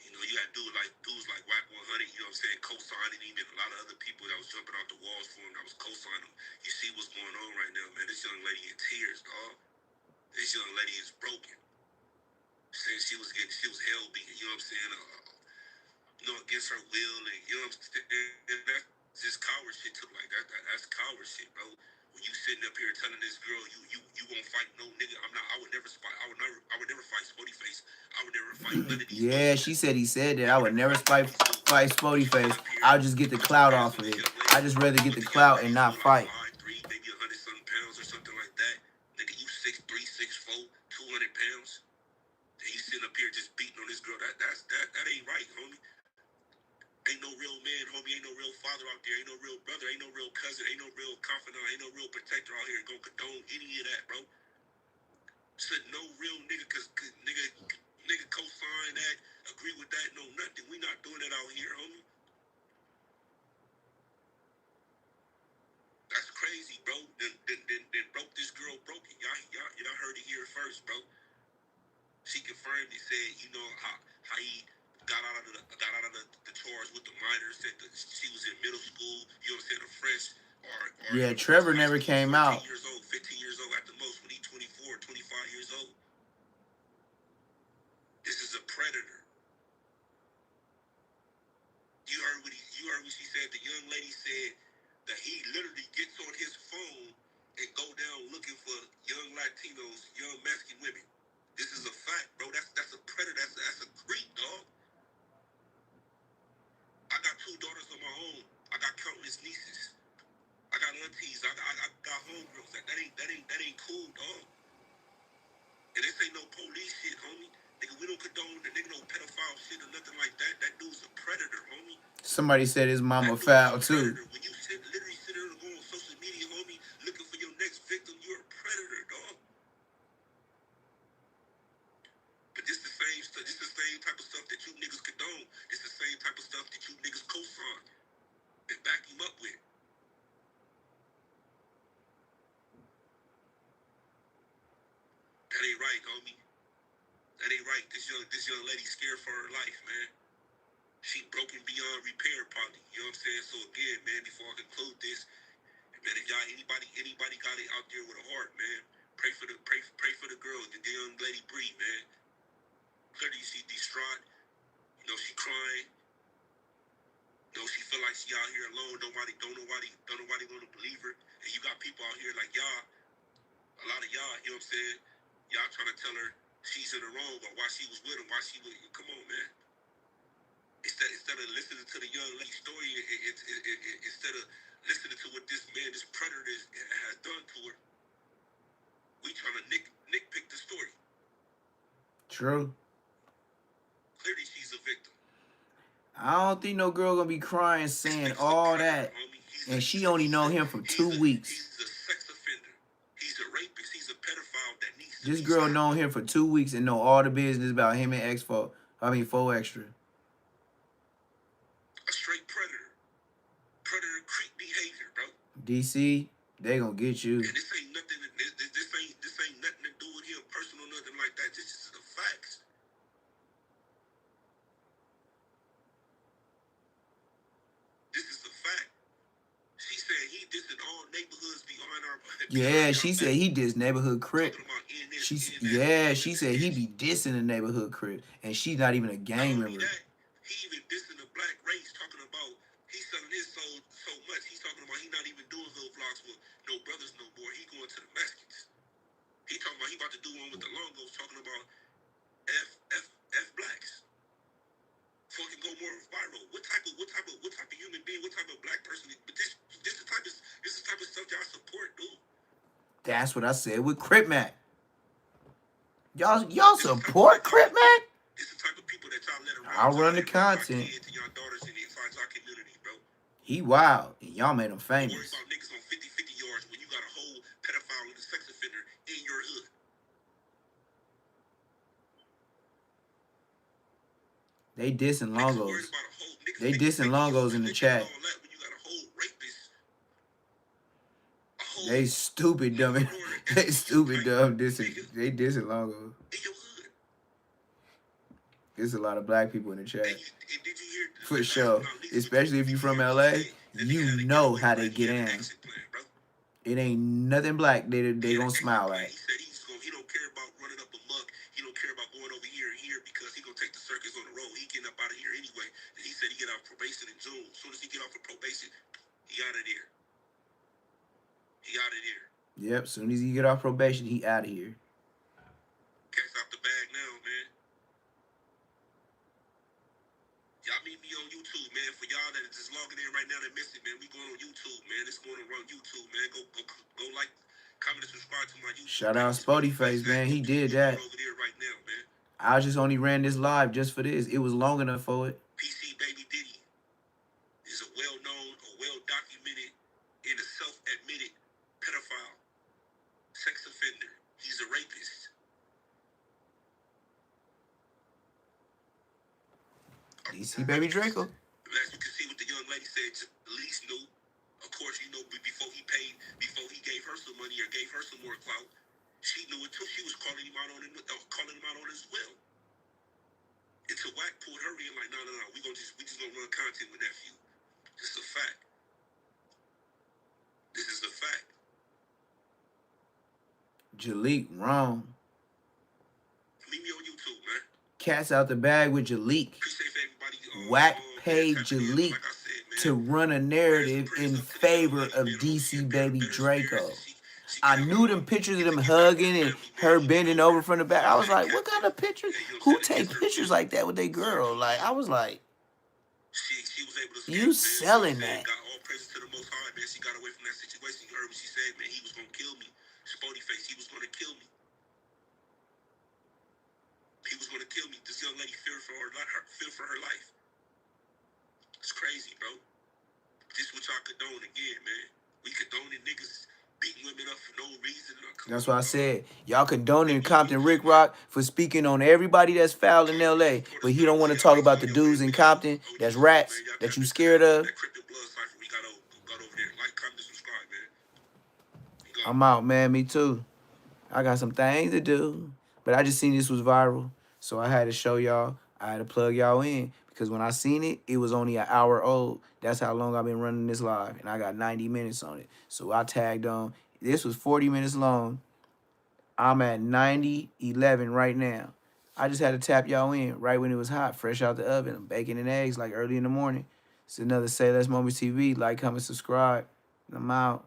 You know, you got dudes like Whack 100, you know what I'm saying, co-signing him, and a lot of other people that was jumping out the walls for him that was co-signing him. You see what's going on right now, man. This young lady in tears, dog. This young lady is broken. Saying she was hell beaten, you know what I'm saying? You know, against her will, and you know what I'm saying? And that's just coward shit too. Like that's coward shit, bro. When you sitting up here telling this girl you won't fight no nigga, I would never fight. I would never fight Spotty Face. I would never fight none of these Yeah, dudes. she said he said that. I I would would never never fight none fight of these dudes. fight But Spody you sit Face. up here, I'll just get the put your clout hands off on of this it. young I lady. just rather get But the the young clout and lady's not only like fight. 5'3", maybe 100-something pounds or something like that. Nigga, you 6'3", 6'4", 200 pounds. And you sitting up here just beating on this girl. That ain't right, homie. Ain't no real man, homie. Ain't no real father out there. Ain't no real brother. Ain't no real cousin. Ain't no real confidant. Ain't no real protector out here gonna condone any of that, bro. Said no real nigga, cause nigga co-sign that, agree with that, no nothing. We not doing that out here, homie. That's crazy, bro. Then broke this girl broke it. Y'all heard it here first, bro. She confirmed it, said, you know, how he got out of the charge with the minor, said that she was in middle school, you know what I'm saying, a fresh or Yeah, in Trevor high never school, came 14 out. years old, 15 years old at the most, when he 24, 25 years old. This is a predator. You heard what she said. The young lady said that he literally gets on his phone and go down looking for young Latinos, young Mexican women. This is a fact, bro. That's a predator. That's a creep, dog. I got 2 daughters of my own. I got countless nieces. I got aunties. I got homegirls. That ain't cool, dog. And this ain't no police shit, homie. Nigga, we don't condone the nigga no pedophile shit or nothing like that. That dude's a predator, homie. Somebody said his mama That dude's foul a too. predator. When you literally sit there and go on social media, homie, looking for your next victim, you're a predator, dog. But this the same stuff. This the same type of stuff that you niggas condone. This the same type of stuff that you niggas co-sign and back him up with. That ain't right, homie. That ain't right. This young lady scared for her life, man. She broken beyond repair, probably. You know what I'm saying? So again, man, before I conclude this, man, if y'all anybody got it out there with a heart, man, pray for the girl, the young lady Bree, man. Clearly, she's distraught. You know, she crying. No, she feel like she out here alone. Don't nobody gonna believe her. And you got people out here like y'all, a lot of y'all, you know what I'm saying? Y'all trying to tell her she's in the wrong or why she was with him, why she with you. Come on, man. Instead of listening to the young lady's story, instead of listening to what this man, this predator has done to her, we trying to nitpick the story. True. Clearly, she's a victim. I don't think no girl gonna be crying saying all that, and she only know him for 2 weeks. He's a sex offender. He's a rapist. He's a pedophile that needs to This be girl stopped. known him for 2 weeks and know all the business about him and X4. 4 Extra. A straight predator. Predator creep behavior, bro. DC, they gonna get you. And this ain't nothing. This ain't nothing to do with him personal, nothing like that. This is the facts. This is the fact. She said he dissing all neighborhoods behind our. Yeah, she said he diss neighborhood crip. She said he be dissing the neighborhood crip, and she's not even a gang member. He even dissing the black race, talking about he's selling his soul so much. He's talking about he not even doing little vlogs with no brothers no more. He going to the Mexicans. He talking about he about to do one with the Longos, talking about F blacks. Fucking go more viral. What type of human being? What type of black person? But this is the type of stuff y'all support, dude. That's what I said with Crip Mac. Y'all support Crip Mac? This is the type of people that y'all let around. I'll run the content. Y'all daughters inside y'all community, bro. He wild, and y'all made him famous. Worry about niggas on 50-50 yards when you got a whole pedophile and a sex offender in your hood. They dissing Longos. They dissing Longos in the chat. They stupid dumb. They stupid dumb dissing. They dissing Longos. There's a lot of black people in the chat. For sure. Especially if you from LA, you know how they get in. It ain't nothing black they gonna smile at. He don't care about running up a muck. He don't care about going over here and here because he gonna take the circus on the road. He getting up out of here anyway. And he said he get off probation in June. As soon as he get off of probation, he out of there. He out of there. Yep, soon as he get off probation, he out of here. Cat's out the bag now, man. Y'all meet me on YouTube, man. For y'all that is just logging in right now that missed it, man, we going on YouTube, man. It's going to run YouTube, man. Go like, comment, and subscribe to my YouTube. Shout out Spotify, man. He did that. Over there right now, man. I just only ran this live just for this. It was long enough for it. PC Baby Diddy is a well-known, or well-documented, and a self-admitted pedophile, sex offender. He's a rapist. DC Baby Draco. As you can see what the young lady said, Elise knew. Of course, you know, before he gave her some money or gave her some more clout, she knew it too. She was calling him out on it, as well. Until Wack pulled her in like, no, we just gonna run content with nephew. This is a fact. This is a fact. Jalik wrong. Meet me on YouTube, man. Cat's out the bag with Jalik. Wack paid Jalik to run a narrative in favor of DC Baby Draco. I knew them pictures of them hugging and her bending over from the back. I was like, what kind of pictures? Who take pictures like that with their girl? Like, I was like, you selling that. Got all praises to the Most High, man. She got away from that situation. You heard what she said, man. He was going to kill me. Spotify, he was going to kill me. He was going to kill me. This young lady feared for her life. It's crazy, bro. This is what y'all condone again, man. We condoning niggas beating women up for no reason. That's what I said. Y'all condoning Compton Rick Rock for speaking on everybody that's foul in LA, but he don't want to talk about the dudes in Compton that's rats that you scared of. I'm out, man. Me too. I got some things to do, but I just seen this was viral, so I had to show y'all. I had to plug y'all in because when I seen it, it was only an hour old. That's how long I've been running this live, and I got 90 minutes on it. So I tagged on. This was 40 minutes long. I'm at 90:11 right now. I just had to tap y'all in right when it was hot, fresh out the oven. I'm baking and eggs like early in the morning. It's another Say Less Moments TV. Like, comment, subscribe. I'm out.